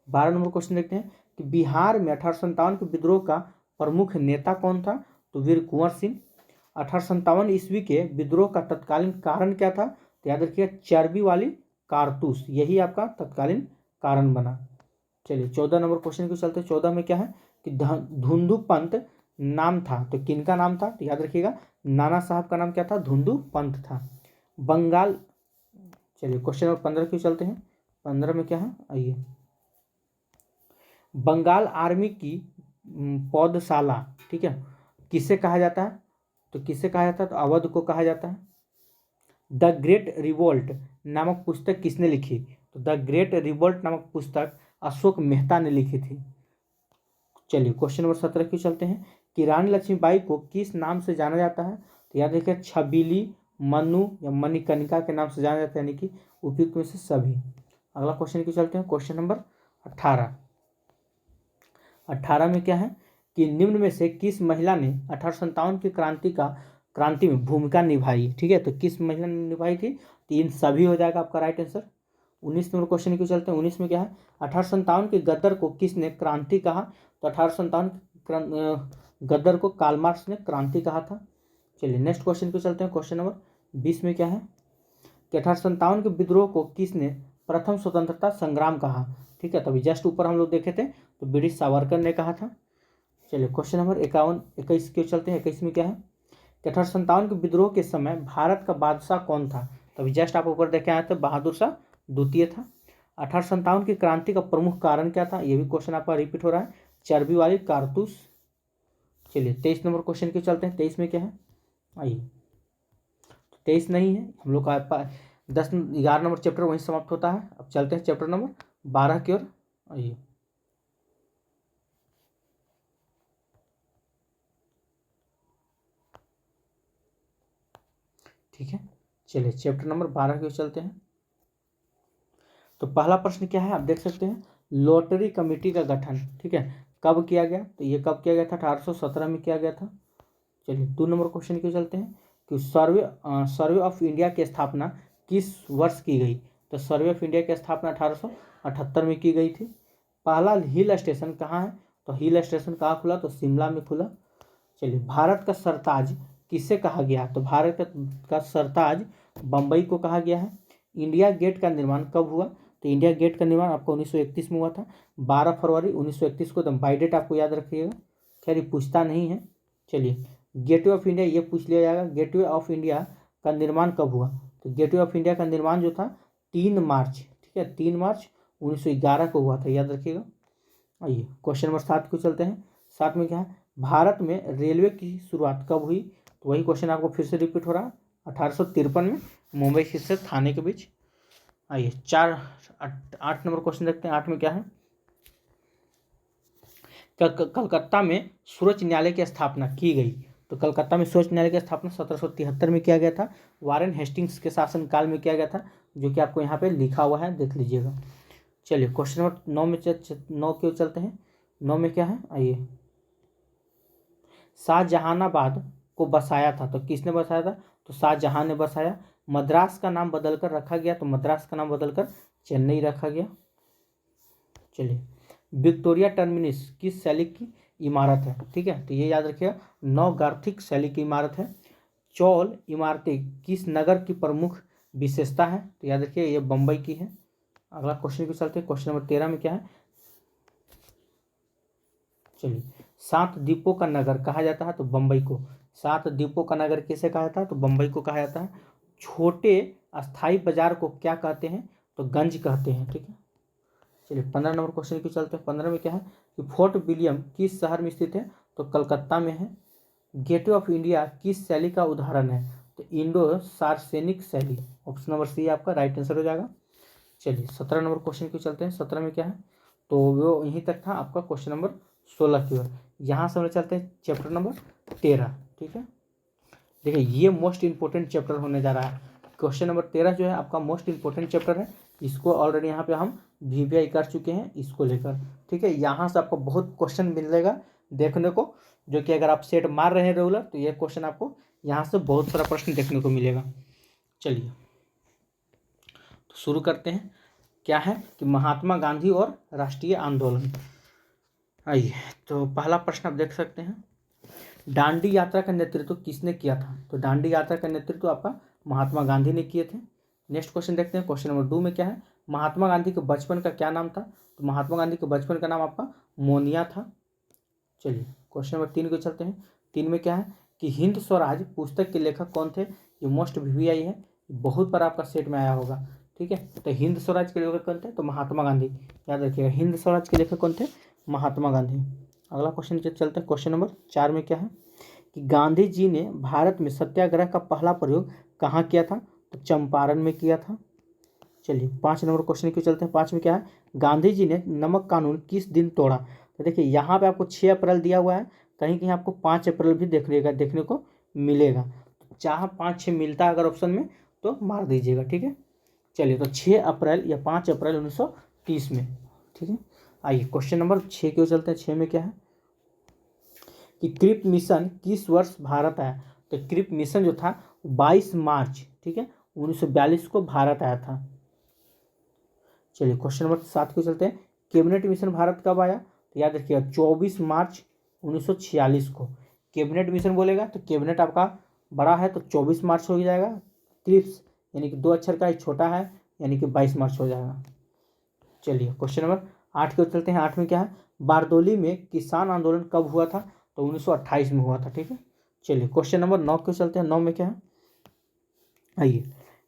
12 नंबर क्वेश्चन देखते हैं कि बिहार में 1857 के विद्रोह का प्रमुख नेता कौन था? तो वीर कुंवर सिंह। 1857 ईस्वी के विद्रोह का तत्कालीन कारण क्या था? तो याद रखिएगा चर्बी वाली कारतूस, यही आपका तत्कालीन कारण बना। चलिए 14 नंबर क्वेश्चन को चलते हैं। 14 में क्या है कि धुंधु पंत नाम था, तो किनका नाम था? तो याद रखिएगा नाना साहब का नाम क्या था? धुंधु पंत था। बंगाल, चलिए क्वेश्चन नंबर 15 क्यों चलते हैं। 15 में क्या है, आइए। बंगाल आर्मी की पौधशाला, ठीक है, किसे कहा जाता है? तो किसे कहा जाता है? तो अवध को कहा जाता है। द ग्रेट रिवोल्ट नामक पुस्तक किसने लिखी? तो द ग्रेट रिवोल्ट नामक पुस्तक अशोक मेहता ने लिखी थी। चलिए क्वेश्चन नंबर 17 क्यों चलते हैं कि रानी लक्ष्मीबाई को किस नाम से जाना जाता है? तो याद रखिए छबीली, मनु या मणिकर्णिका के नाम से जाना जाता है, यानी कि उपयुक्त में से सभी। अगला क्वेश्चन क्यों चलते हैं, क्वेश्चन नंबर 18। 18 में क्या है कि निम्न में से किस महिला ने 1857 की क्रांति में भूमिका निभाई? ठीक है, तो किस महिला ने निभाई थी? तो इन सभी हो जाएगा आपका राइट आंसर। 19 नंबर क्वेश्चन क्यों चलते हैं। 19 में क्या है, 1857 के गद्दर को किसने क्रांति कहा? तो 1857 गद्दर को कार्ल मार्क्स ने क्रांति कहा था। चलिए नेक्स्ट क्वेश्चन क्यों चलते हैं। क्वेश्चन नंबर 20 में क्या है कि 1857 के विद्रोह को किसने प्रथम स्वतंत्रता संग्राम कहा? ठीक है, तभी जस्ट ऊपर हम लोग देखे थे, तो बी डी सावरकर ने कहा था। चलिए क्वेश्चन नंबर 21 क्यों चलते हैं। 21 में क्या है कि 1857 के विद्रोह के समय भारत का बादशाह कौन था? तभी जस्ट आप ऊपर देखे आए थे, बहादुर शाह द्वितीय था। 1857 की क्रांति का प्रमुख कारण क्या था? ये भी क्वेश्चन आपका रिपीट हो रहा है, चर्बी वाली कारतूस। चलिए 23 नंबर क्वेश्चन क्यों चलते हैं। 23 में क्या है, आइए। 23 नहीं है, हम लोग का 11 नंबर चैप्टर वहीं समाप्त होता है। अब चलते हैं चैप्टर नंबर 12 की ओर, आइए। ठीक है, चलिए चैप्टर नंबर 12 की ओर चलते हैं। तो पहला प्रश्न क्या है, आप देख सकते हैं, लॉटरी कमेटी का गठन, ठीक है, कब किया गया? तो ये कब किया गया था? 1817 में किया गया था। चलिए 2 नंबर क्वेश्चन क्यों चलते हैं कि सर्वे ऑफ इंडिया की स्थापना किस वर्ष की गई? तो सर्वे ऑफ इंडिया की स्थापना 1878 में की गई थी। पहला हिल स्टेशन कहाँ है? तो हिल स्टेशन कहाँ खुला? तो शिमला में खुला। चलिए भारत का सरताज किसे कहा गया? तो भारत का सरताज बम्बई को कहा गया है। इंडिया गेट का निर्माण कब हुआ? तो इंडिया गेट का निर्माण आपको 1931 में हुआ था, 12 फरवरी 1931 को। एकदम बाई डेट आपको याद रखिएगा, खैर ये पूछता नहीं है। चलिए गेटवे ऑफ इंडिया ये पूछ लिया जाएगा, गेटवे ऑफ इंडिया का निर्माण कब हुआ? तो गेटवे ऑफ इंडिया का निर्माण जो था 3 मार्च, ठीक है, 3 मार्च 1911 को हुआ था, याद रखिएगा। आइए क्वेश्चन नंबर 7 को चलते हैं। 7 में क्या है, भारत में रेलवे की शुरुआत कब हुई? तो वही क्वेश्चन आपको फिर से रिपीट हो रहा है, 1853 में मुंबई से थाने के बीच। आइए 8 नंबर क्वेश्चन देखते हैं। 8 में क्या है, कलकत्ता में सर्वोच्च न्यायालय की स्थापना की गई? तो कलकत्ता में सर्वोच्च न्यायालय की स्थापना 1773 में किया गया था, वारेन हेस्टिंग्स के शासनकाल में किया गया था, जो कि आपको यहाँ पे लिखा हुआ है, देख लीजिएगा। चलिए क्वेश्चन नंबर 9 में 9 क्यों चलते हैं। 9 में क्या है, आइए। शाहजहानाबाद को बसाया था, तो किसने बसाया था? तो शाहजहां ने बसाया। मद्रास का नाम बदलकर रखा गया, तो मद्रास का नाम बदलकर चेन्नई रखा गया। चलिए विक्टोरिया टर्मिनस किस शैली की इमारत है? ठीक है, तो ये याद रखिएगा, नवगाथिक शैली की इमारत है। चौल इमारतें किस नगर की प्रमुख विशेषता है? तो याद रखिए ये बम्बई की है। अगला क्वेश्चन की चलते हैं। क्वेश्चन नंबर 13 में क्या है, चलिए 7 द्वीपों का नगर कहा जाता है, तो बम्बई को। 7 द्वीपों का नगर किसे कहा जाता है? तो बम्बई को कहा जाता है। छोटे अस्थाई बाजार को क्या कहते हैं? तो गंज कहते हैं, ठीक है। चलिए 15 नंबर क्वेश्चन की चलते हैं। 15 में क्या है कि फोर्ट विलियम किस शहर में स्थित है? तो कलकत्ता में है। गेटवे ऑफ इंडिया किस शैली का उदाहरण है? तो इंडो सार्सेनिक शैली, ऑप्शन नंबर सी आपका राइट आंसर हो जाएगा। चलिए 17 नंबर क्वेश्चन की चलते हैं। 17 में क्या है, तो वो यहीं तक था आपका क्वेश्चन नंबर 16 की ओर। यहाँ से हम चलते हैं चैप्टर नंबर 13, ठीक है। देखिए ये मोस्ट इंपॉर्टेंट चैप्टर होने जा रहा है। क्वेश्चन नंबर 13 जो है आपका मोस्ट इंपॉर्टेंट चैप्टर है। इसको ऑलरेडी यहाँ पे हम वीवीआई कर चुके हैं इसको लेकर, ठीक है। यहाँ से आपको बहुत क्वेश्चन मिलेगा देखने को, जो कि अगर आप सेट मार रहे हैं रेगुलर, तो ये क्वेश्चन आपको यहाँ से बहुत सारा प्रश्न देखने को मिलेगा। चलिए तो शुरू करते हैं। क्या है कि महात्मा गांधी और राष्ट्रीय आंदोलन। आइए तो पहला प्रश्न आप देख सकते हैं, दांडी यात्रा का नेतृत्व किसने किया था? तो दांडी यात्रा का नेतृत्व आपका महात्मा गांधी ने किए थे। नेक्स्ट क्वेश्चन देखते हैं, क्वेश्चन नंबर 2 में क्या है, महात्मा गांधी के बचपन का क्या नाम था? तो महात्मा गांधी के बचपन का नाम आपका मोनिया था। चलिए क्वेश्चन नंबर 3 को चलते हैं। 3 में क्या है कि हिंद स्वराज पुस्तक के लेखक कौन थे? ये मोस्ट VVI है, बहुत बार आपका सेट में आया होगा। ठीक है, तो हिंद स्वराज के लेखक कौन थे? तो महात्मा गांधी। याद रखिएगा, हिंद स्वराज के लेखक कौन थे? महात्मा गांधी। अगला क्वेश्चन चलते हैं, क्वेश्चन नंबर 4 में क्या है कि गांधी जी ने भारत में सत्याग्रह का पहला प्रयोग कहाँ किया था? तो चंपारण में किया था। चलिए 5 नंबर क्वेश्चन क्यों चलते हैं। 5 में क्या है, गांधी जी ने नमक कानून किस दिन तोड़ा? तो देखिए यहाँ पे आपको 6 अप्रैल दिया हुआ है, कहीं कहीं आपको 5 अप्रैल भी देखने को मिलेगा। जहाँ 5 6 मिलता है अगर ऑप्शन में तो मार दीजिएगा। ठीक है, चलिए तो 6 अप्रैल या 5 अप्रैल 1930 में। ठीक है, आइए क्वेश्चन नंबर 6 क्यों चलते हैं। 6 में क्या है कि क्रिप मिशन किस वर्ष भारत आया? तो क्रिप मिशन जो था 22 मार्च, ठीक है, 1942 को भारत आया था। चलिए क्वेश्चन नंबर 7 को चलते हैं, कैबिनेट मिशन भारत कब आया? तो याद रखिएगा 24 मार्च 1946 को। कैबिनेट मिशन बोलेगा तो कैबिनेट आपका बड़ा है तो 24 मार्च हो जाएगा, क्रिप्स यानी कि 2 अक्षर का ही छोटा है यानी कि 22 मार्च हो जाएगा। चलिए क्वेश्चन नंबर 8 को चलते हैं। 8 में क्या है, बारदोली में किसान आंदोलन कब हुआ था? तो 1928 में हुआ था। ठीक है, चलिए क्वेश्चन नंबर 9 को चलते हैं। 9 में क्या है, आइए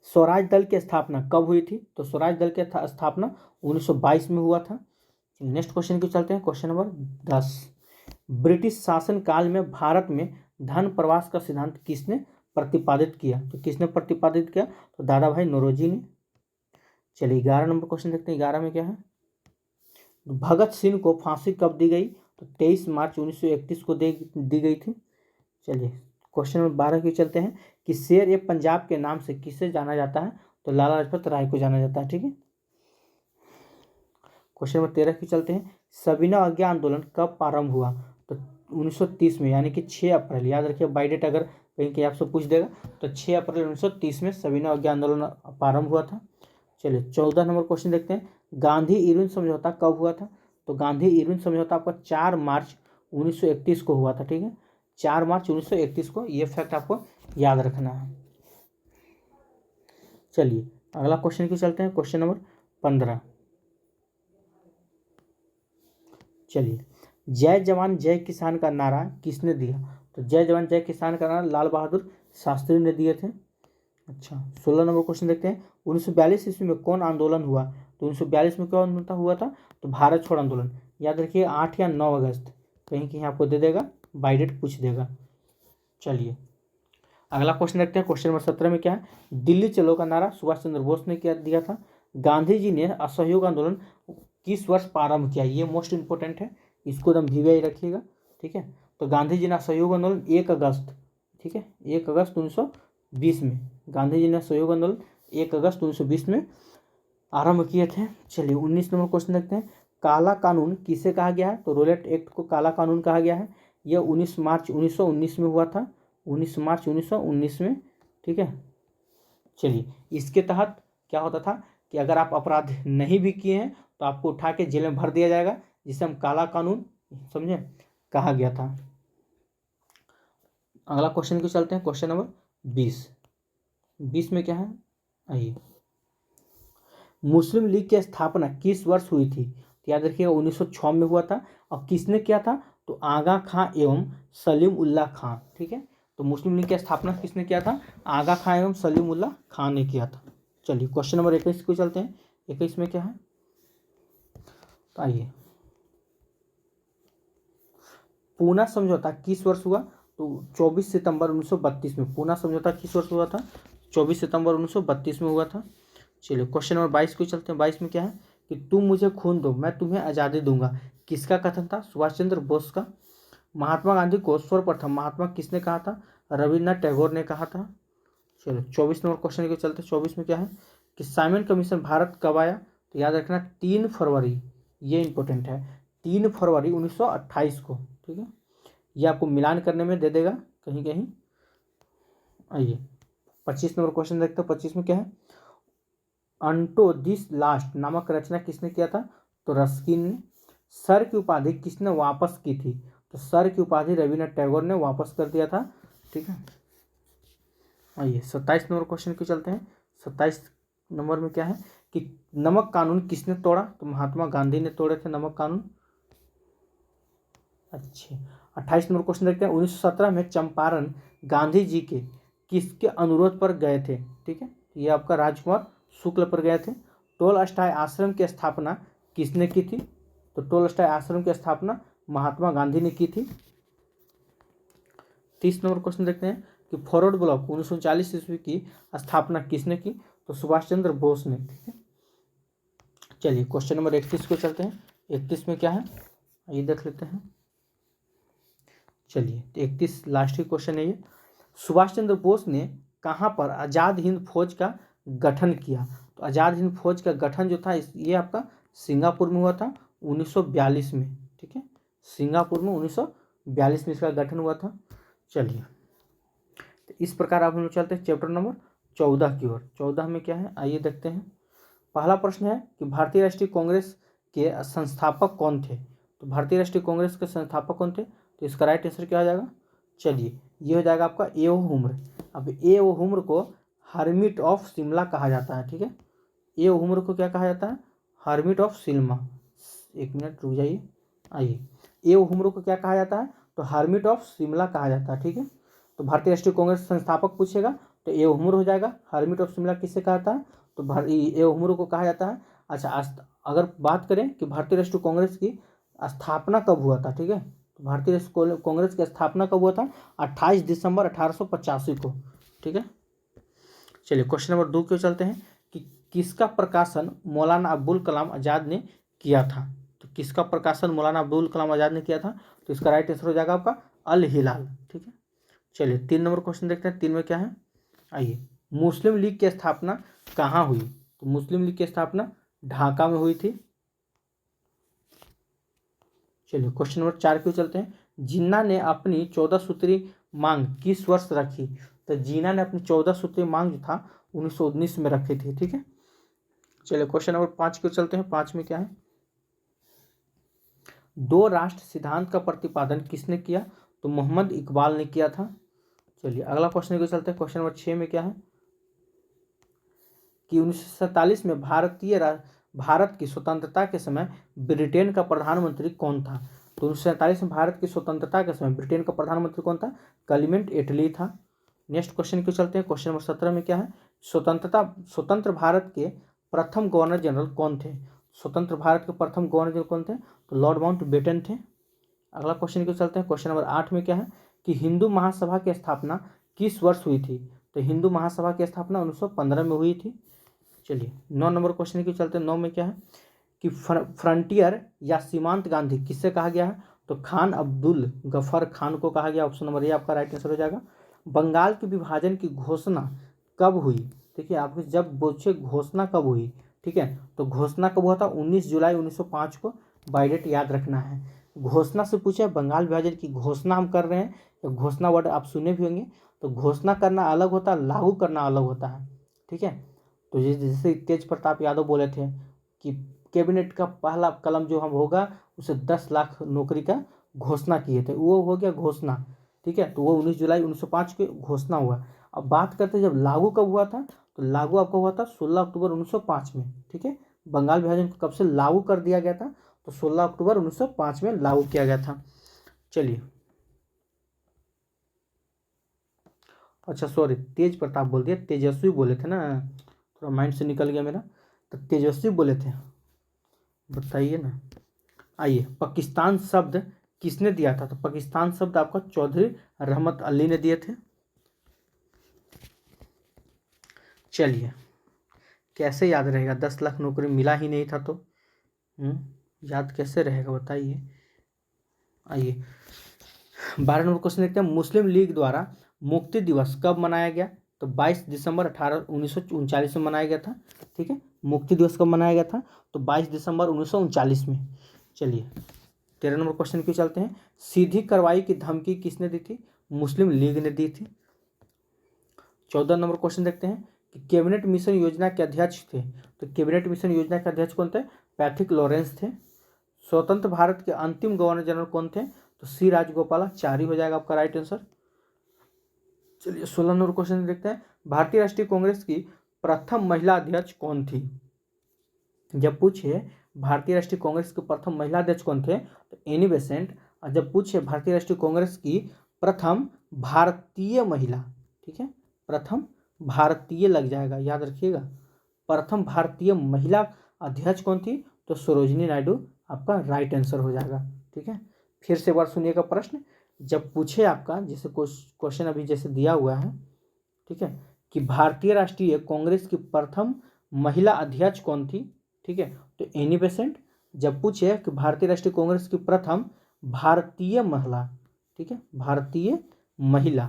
स्वराज दल की स्थापना कब हुई थी? तो स्वराज दल की स्थापना 1922 में हुआ था। नेक्स्ट क्वेश्चन को चलते हैं, क्वेश्चन नंबर 10, ब्रिटिश शासन काल में भारत में धन प्रवास का सिद्धांत किसने प्रतिपादित किया? तो किसने प्रतिपादित किया? तो दादा भाई नौरोजी ने। चलिए 11 नंबर क्वेश्चन देखते हैं। 11 में क्या है, भगत सिंह को फांसी कब दी गई? तो 23 मार्च 1931 को दी गई थी। चलिए क्वेश्चन नंबर 12 की चलते हैं कि शेर ए पंजाब के नाम से किसे जाना जाता है? तो लाला लाजपत राय को जाना जाता है। ठीक है, क्वेश्चन नंबर 13 की चलते हैं, सविनय अवज्ञा आंदोलन कब प्रारंभ हुआ? तो 1930 में यानी कि 6 अप्रैल। याद रखिए बाई डेट अगर कहीं कहीं आपसे पूछ देगा तो 6 अप्रैल 1930 में सविनय अवज्ञा आंदोलन प्रारंभ हुआ था। चलिए 14 नंबर क्वेश्चन देखते हैं, गांधी इरविन समझौता कब हुआ था? तो गांधी इरविन समझौता आपका 4 मार्च 1931 को हुआ था। ठीक है, 4 मार्च 1931 को, ये फैक्ट आपको याद रखना है। चलिए अगला क्वेश्चन की चलते हैं, क्वेश्चन नंबर 15। चलिए जय जवान जय किसान का नारा किसने दिया? तो जय जवान जय किसान का नारा लाल बहादुर शास्त्री ने दिए थे। अच्छा 16 नंबर क्वेश्चन देखते हैं, 1942 ईस्वी में कौन आंदोलन हुआ? तो 1942 में कौन हुआ था? तो भारत छोड़ आंदोलन। याद रखिए 8 या 9 अगस्त, कहीं कहीं आपको दे देगा, बाई डेट पूछ देगा। चलिए अगला क्वेश्चन देखते हैं, क्वेश्चन नंबर 17 में क्या है, दिल्ली चलो का नारा सुभाष चंद्र बोस ने क्या दिया था? गांधी जी ने असहयोग आंदोलन किस वर्ष प्रारंभ किया? ये मोस्ट इंपॉर्टेंट है, इसको एकदम VVI रखिएगा। ठीक है, तो गांधी जी ने असहयोग आंदोलन 1 अगस्त, ठीक है, 1 अगस्त 1920 में गांधी जी ने सहयोग आंदोलन 1 अगस्त 1920 में आरंभ किए थे। चलिए 19 नंबर क्वेश्चन देखते हैं, काला कानून किसे कहा गया है? तो रोलेट एक्ट को काला कानून कहा गया है। यह 19 मार्च 1919 में हुआ था, 19 मार्च 1919 में। ठीक है, चलिए इसके तहत क्या होता था कि अगर आप अपराध नहीं भी किए हैं तो आपको उठा के जेल में भर दिया जाएगा, जिसे हम काला कानून समझे कहा गया था। अगला क्वेश्चन की चलते हैं, क्वेश्चन नंबर 20 में क्या है, आइए मुस्लिम लीग की स्थापना किस वर्ष हुई थी? तो याद रखिएगा 1906 में हुआ था। और किसने किया था? तो आगा खां एवं सलीम उल्लाह खां। ठीक है, तो मुस्लिम लीग की स्थापना किसने किया था? आगा खां एवं सलीम उल्लाह खां ने किया था। चलिए क्वेश्चन नंबर 21 को चलते हैं। 21 में क्या है, तो आइए पूना समझौता किस वर्ष हुआ? तो 24 सितंबर 1932 में। पूना समझौता किस वर्ष हुआ था? 24 सितंबर 1932 में हुआ था। चलिए क्वेश्चन नंबर 22 को चलते हैं। 22 में क्या है कि तुम मुझे खून दो मैं तुम्हें आज़ादी दूंगा, किसका कथन था? सुभाष चंद्र बोस का। महात्मा गांधी को सर्वप्रथम महात्मा किसने कहा था? रविन्द्रनाथ टैगोर ने कहा था। चलो 24 नंबर क्वेश्चन के चलते 24 में क्या है कि साइमन कमीशन भारत कब आया? तो याद रखना 3 फरवरी, ये इंपॉर्टेंट है, 3 फरवरी 1928 को। ठीक है, ये आपको मिलान करने में दे देगा कहीं कहीं। आइए 25 नंबर क्वेश्चन देखते हैं। 25 में क्या है, अंटो दिस लास्ट नामक रचना किसने किया था, तो रस्किन ने। सर की उपाधि किसने वापस की थी, तो सर की उपाधि रविन्द्रनाथ टैगोर ने वापस कर दिया था। ठीक है, आइए 27 नंबर क्वेश्चन की चलते हैं। 27 नंबर में क्या है कि नमक कानून किसने तोड़ा, तो महात्मा गांधी ने तोड़े थे नमक कानून। अच्छे 28 नंबर क्वेश्चन देखते हैं। 1917 में चंपारण गांधी जी के किसके अनुरोध पर गए थे, ठीक है, ये आपका राजकुमार शुक्ल पर गए थे। टोलस्टॉय आश्रम की स्थापना किसने की थी, तो टोलस्टॉय आश्रम की स्थापना महात्मा गांधी ने की थी। 30 नंबर क्वेश्चन देखते हैं कि फॉरवर्ड ब्लॉक 1939 ईस्वी की स्थापना किसने की, तो सुभाष चंद्र बोस ने। ठीक है, चलिए क्वेश्चन नंबर 31 को चलते हैं। 31 में क्या है ये देख लेते हैं। चलिए 31 लास्ट ही क्वेश्चन है ये। सुभाष चंद्र बोस ने कहाँ पर आज़ाद हिंद फौज का गठन किया, तो आज़ाद हिंद फौज का गठन जो था ये आपका सिंगापुर में हुआ था 1942 में। ठीक है, सिंगापुर में 1942 में इसका गठन हुआ था। चलिए तो इस प्रकार आप हम लोग चलते हैं चैप्टर नंबर 14 की ओर। 14 में क्या है आइए देखते हैं। पहला प्रश्न है कि भारतीय राष्ट्रीय कांग्रेस के संस्थापक कौन थे, तो भारतीय राष्ट्रीय कांग्रेस के संस्थापक कौन थे, तो इसका राइट आंसर क्या हो जाएगा, चलिए ये हो जाएगा आपका ए ओ हुम्र। अब ए ओ हुम्र को हर्मिट ऑफ शिमला कहा जाता है। ठीक है, ए ओ हुम्र को क्या कहा जाता है, हर्मिट ऑफ शिमला। एक मिनट रुक जाइए, आइए ए ओ हुम्र को क्या कहा जाता है, तो हर्मिट ऑफ शिमला कहा जाता है। ठीक है, तो भारतीय राष्ट्रीय कांग्रेस संस्थापक पूछेगा तो ए ओ हुम्र हो जाएगा। हर्मिट ऑफ शिमला किसे कहता है, तो ए ओ हुम्र को कहा जाता है। अच्छा अगर बात करें कि भारतीय राष्ट्रीय कांग्रेस की स्थापना कब हुआ था, ठीक है, तो भारतीय राष्ट्रीय कांग्रेस की स्थापना कब हुआ था, 28 दिसंबर 1885 को। ठीक है, चलिए क्वेश्चन नंबर 2 क्यों चलते हैं कि किसका प्रकाशन मौलाना अब्दुल कलाम आज़ाद ने किया था, तो किसका प्रकाशन मौलाना अब्दुल कलाम आज़ाद ने किया था, तो इसका राइट आंसर हो जाएगा आपका अल हिलाल। ठीक है, चलिए 3 नंबर क्वेश्चन देखते हैं। 3 में क्या है, आइए मुस्लिम लीग की स्थापना कहाँ हुई, तो मुस्लिम लीग की स्थापना ढाका में हुई थी। चलिए क्वेश्चन नंबर 4 क्यों चलते हैं। जिन्ना ने अपनी 14 सूत्री मांग किस वर्ष रखी, तो जीना ने अपनी 14 सूत्री मांग जो था 1919 में रखी थी। ठीक है, चलिए क्वेश्चन नंबर 5 क्यों चलते हैं। 5 में क्या है, दो राष्ट्र सिद्धांत का प्रतिपादन किसने किया, तो मोहम्मद इकबाल ने किया था। चलिए अगला क्वेश्चन क्यों चलते हैं। क्वेश्चन नंबर 6 में क्या है कि 1947 में भारत की स्वतंत्रता के समय ब्रिटेन का प्रधानमंत्री कौन था, तो 1947 में भारत की स्वतंत्रता के समय ब्रिटेन का प्रधानमंत्री कौन था, क्लेमेंट एटली था। नेक्स्ट क्वेश्चन क्यों चलते हैं। क्वेश्चन नंबर 17 में क्या है, स्वतंत्र भारत के प्रथम गवर्नर जनरल कौन थे, स्वतंत्र भारत के प्रथम गवर्नर जनरल कौन थे, तो लॉर्ड माउंटबेटन थे। अगला क्वेश्चन क्यों चलते हैं। क्वेश्चन नंबर 8 में क्या है कि हिंदू महासभा की स्थापना किस वर्ष हुई थी, तो हिंदू महासभा की स्थापना 1915 में हुई थी। चलिए 9 नंबर क्वेश्चन की चलते हैं। 9 में क्या है कि फ्रंटियर या सीमांत गांधी किससे कहा गया है, तो खान अब्दुल गफर खान को कहा गया। ऑप्शन नंबर ए आपका राइट आंसर हो जाएगा। बंगाल के विभाजन की घोषणा कब हुई, देखिए आपको जब पूछे घोषणा कब हुई, ठीक है, तो घोषणा कब हुआ था, 19 जुलाई 1905 को। बाय डेट याद रखना है। घोषणा से पूछे बंगाल विभाजन की घोषणा हम कर रहे हैं, तो घोषणा वर्ड आप सुने भी होंगे, तो घोषणा करना अलग होता है, लागू करना अलग होता है। ठीक है, तो जैसे तेज प्रताप यादव बोले थे कि कैबिनेट का पहला कलम जो हम होगा उसे 10 लाख नौकरी का घोषणा किए थे, वो हो गया घोषणा। ठीक है, तो वो 19 जुलाई 1905 की घोषणा हुआ। अब बात करते हैं जब लागू कब हुआ था, तो लागू आपका हुआ था 16 अक्टूबर 1905 में। ठीक है, बंगाल विभाजन को कब से लागू कर दिया गया था, तो 16 अक्टूबर 1905 में लागू किया गया था। चलिए अच्छा सॉरी तेज प्रताप बोल दिया, तेजस्वी बोले थे ना, थोड़ा माइंड से निकल गया मेरा, तो तेजस्वी बोले थे, बताइए ना। आइए पाकिस्तान शब्द किसने दिया था, तो पाकिस्तान शब्द आपका चौधरी रहमत अली ने दिए थे। चलिए कैसे याद रहेगा, 10 लाख नौकरी मिला ही नहीं था तो याद कैसे रहेगा बताइए। आइए 12 नंबर क्वेश्चन देखते हैं। मुस्लिम लीग द्वारा मुक्ति दिवस कब मनाया गया, तो 22 दिसंबर 1939 में मनाया गया था। ठीक है, मुक्ति दिवस कब मनाया गया था, तो 22 दिसंबर 1939 में। चलिए 13 नंबर क्वेश्चन क्यों चलते हैं। सीधी कार्रवाई की धमकी किसने दी थी, मुस्लिम लीग ने दी थी। 14 नंबर क्वेश्चन देखते हैं कि कैबिनेट मिशन योजना के अध्यक्ष थे, तो कैबिनेट मिशन योजना के अध्यक्ष कौन थे? पैट्रिक लॉरेंस थे। स्वतंत्र भारत के अंतिम गवर्नर जनरल कौन थे? तो सी राजगोपालाचारी हो जाएगा आपका राइट आंसर। चलिए 16 नंबर क्वेश्चन देखते हैं, भारतीय राष्ट्रीय कांग्रेस की प्रथम महिला अध्यक्ष कौन थी? जब पूछे भारतीय राष्ट्रीय कांग्रेस के प्रथम महिला अध्यक्ष कौन थे, तो एनी बेसेंट। और जब पूछे भारतीय राष्ट्रीय कांग्रेस की प्रथम भारतीय महिला, ठीक है, प्रथम भारतीय लग जाएगा, याद रखिएगा, प्रथम भारतीय महिला अध्यक्ष कौन थी? तो सरोजिनी नायडू आपका राइट आंसर हो जाएगा। ठीक है, फिर से एक बार सुनिएगा प्रश्न, जब पूछे आपका, जैसे क्वेश्चन अभी जैसे दिया हुआ है, ठीक है, कि भारतीय राष्ट्रीय कांग्रेस की प्रथम महिला अध्यक्ष कौन थी, ठीक है, तो एनी बेसेंट। जब पूछे कि भारतीय राष्ट्रीय कांग्रेस की प्रथम भारतीय महिला, ठीक है, भारतीय महिला,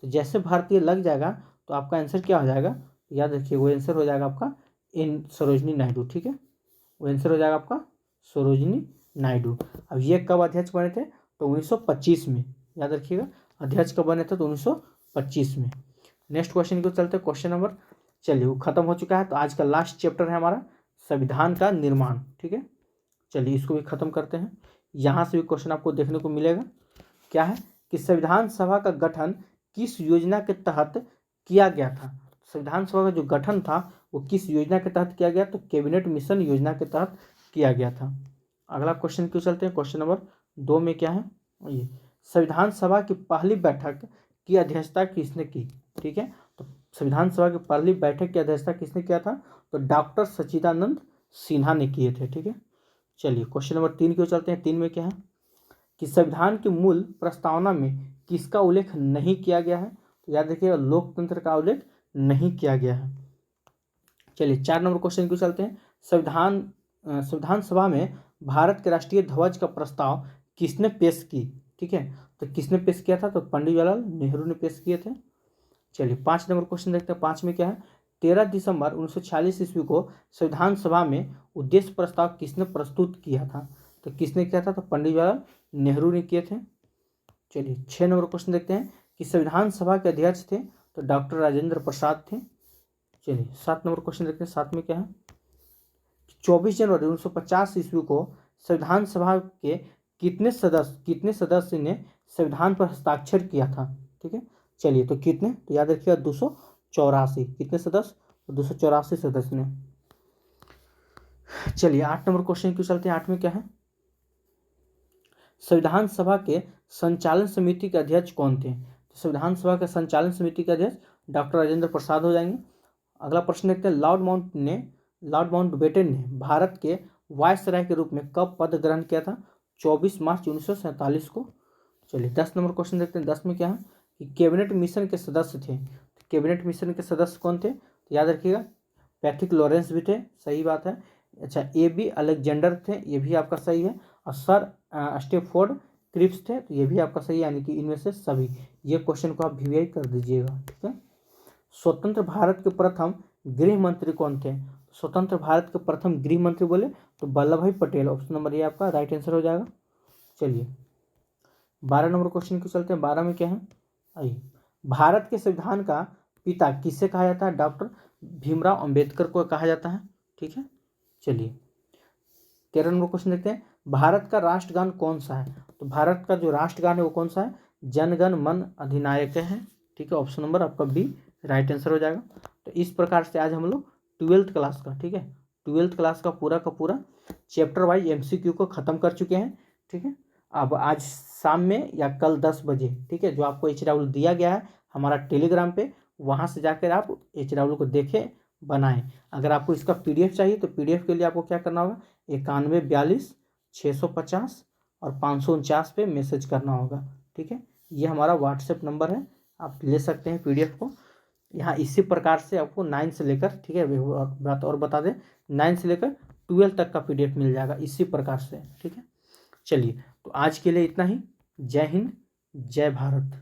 तो जैसे भारतीय लग जाएगा तो आपका आंसर क्या हो जाएगा? याद रखिए, वो आंसर हो जाएगा आपका इन सरोजिनी नायडू। ठीक है, वो आंसर हो जाएगा आपका सरोजिनी नायडू। अब ये कब अध्यक्ष बने थे? तो 1925 में, याद रखिएगा, अध्यक्ष कब बने थे? तो 1925 में। नेक्स्ट क्वेश्चन को चलते हैं, क्वेश्चन नंबर, चलिए वो खत्म हो चुका है, तो आज का लास्ट चैप्टर है हमारा संविधान का निर्माण। ठीक है, चलिए इसको भी खत्म करते हैं। यहाँ से भी क्वेश्चन आपको देखने को मिलेगा, क्या है कि संविधान सभा का गठन किस योजना के तहत किया गया था? संविधान सभा का जो गठन था वो किस योजना के तहत किया गया? तो कैबिनेट मिशन योजना के तहत किया गया था। अगला क्वेश्चन क्यों चलते हैं, क्वेश्चन नंबर 2 में क्या है, ये संविधान सभा की पहली बैठक की अध्यक्षता किसने की? ठीक है, तो संविधान सभा की पहली बैठक की अध्यक्षता किसने किया था? तो डॉक्टर सच्चिदानंद सिन्हा ने किए थे। ठीक है, चलिए क्वेश्चन नंबर 3 क्यों चलते हैं। 3 में क्या है कि संविधान की मूल प्रस्तावना में किसका उल्लेख नहीं किया गया है? तो याद रखिएगा, लोकतंत्र का उल्लेख नहीं किया गया है। चलिए 4 नंबर क्वेश्चन क्यों चलते हैं, संविधान सभा में भारत के राष्ट्रीय ध्वज का प्रस्ताव किसने पेश की? ठीक है, तो किसने पेश किया था? तो पंडित जवाहरलाल नेहरू ने पेश किए थे। चलिए 5 नंबर क्वेश्चन देखते हैं, 5 में क्या है, 13 दिसंबर 1946 ईस्वी को संविधान सभा में उद्देश्य प्रस्ताव किसने प्रस्तुत किया था? तो किसने किया था? तो पंडित जवाहरलाल नेहरू ने किए थे। चलिए 6 नंबर क्वेश्चन देखते हैं कि संविधान सभा के अध्यक्ष थे, तो डॉक्टर राजेंद्र प्रसाद थे। चलिए 7 नंबर क्वेश्चन देखते हैं, 7 में क्या है, 24 जनवरी 1950 ईस्वी को संविधान सभा के कितने सदस्य ने संविधान पर हस्ताक्षर किया था? ठीक है, चलिए तो कितने, तो याद रखिएगा 284। कितने सदस्य? 284 सदस्य ने। चलिए 8 नंबर क्वेश्चन क्यों चलते हैं, 8 में क्या है, संविधान सभा के संचालन समिति के अध्यक्ष कौन थे? तो संविधान सभा के संचालन समिति के अध्यक्ष डॉक्टर राजेंद्र प्रसाद हो जाएंगे। अगला प्रश्न देखते हैं, लॉर्ड माउंटबेटन ने भारत के वायसराय के रूप में कब पद ग्रहण किया था? 24 मार्च 1947 को। चलिए 10 नंबर क्वेश्चन देखते हैं, 10 में क्या है कि कैबिनेट मिशन के सदस्य थे, तो कैबिनेट मिशन के सदस्य कौन थे? तो याद रखिएगा, पैट्रिक लॉरेंस भी थे, सही बात है। अच्छा, AB अलेक्जेंडर थे, ये भी आपका सही है। और सर स्टेफोर्ड क्रिप्स थे, तो ये भी आपका सही है, यानी कि इनमें से सभी। ये क्वेश्चन को आप VVI कर दीजिएगा। ठीक है, स्वतंत्र भारत के प्रथम गृह मंत्री कौन थे? स्वतंत्र भारत के प्रथम गृह मंत्री बोले तो वल्लभ भाई पटेल, ऑप्शन नंबर ये आपका राइट आंसर हो जाएगा। चलिए 12 नंबर क्वेश्चन को चलते हैं, 12 में क्या है, आइए, भारत के संविधान का पिता किसे कहा जाता है? डॉक्टर भीमराव अंबेडकर को कहा जाता है। ठीक है, चलिए 13 नंबर क्वेश्चन देखते हैं, भारत का राष्ट्रगान कौन सा है? तो भारत का जो राष्ट्रगान है वो कौन सा है? जनगण मन अधिनायक है। ठीक है, ऑप्शन नंबर आपका B राइट आंसर हो जाएगा। तो इस प्रकार से आज हम लोग 12th क्लास का, ठीक है, 12th क्लास का पूरा चैप्टर वाइज MCQ को ख़त्म कर चुके हैं। ठीक है, अब आज शाम में या कल 10 बजे, ठीक है, जो आपको HW दिया गया है हमारा टेलीग्राम पे, वहाँ से जाकर आप HW को देखें, बनाएं। अगर आपको इसका PDF चाहिए तो PDF के लिए आपको क्या करना होगा, 91 42 650 और 549 पे मैसेज करना होगा। ठीक है, ये हमारा WhatsApp नंबर है, आप ले सकते हैं PDF को। यहाँ इसी प्रकार से आपको 9 से लेकर, ठीक है, बात और बता दें, 9 से लेकर 12 तक का PDF मिल जाएगा इसी प्रकार से। ठीक है, चलिए तो आज के लिए इतना ही। जय हिंद, जय भारत।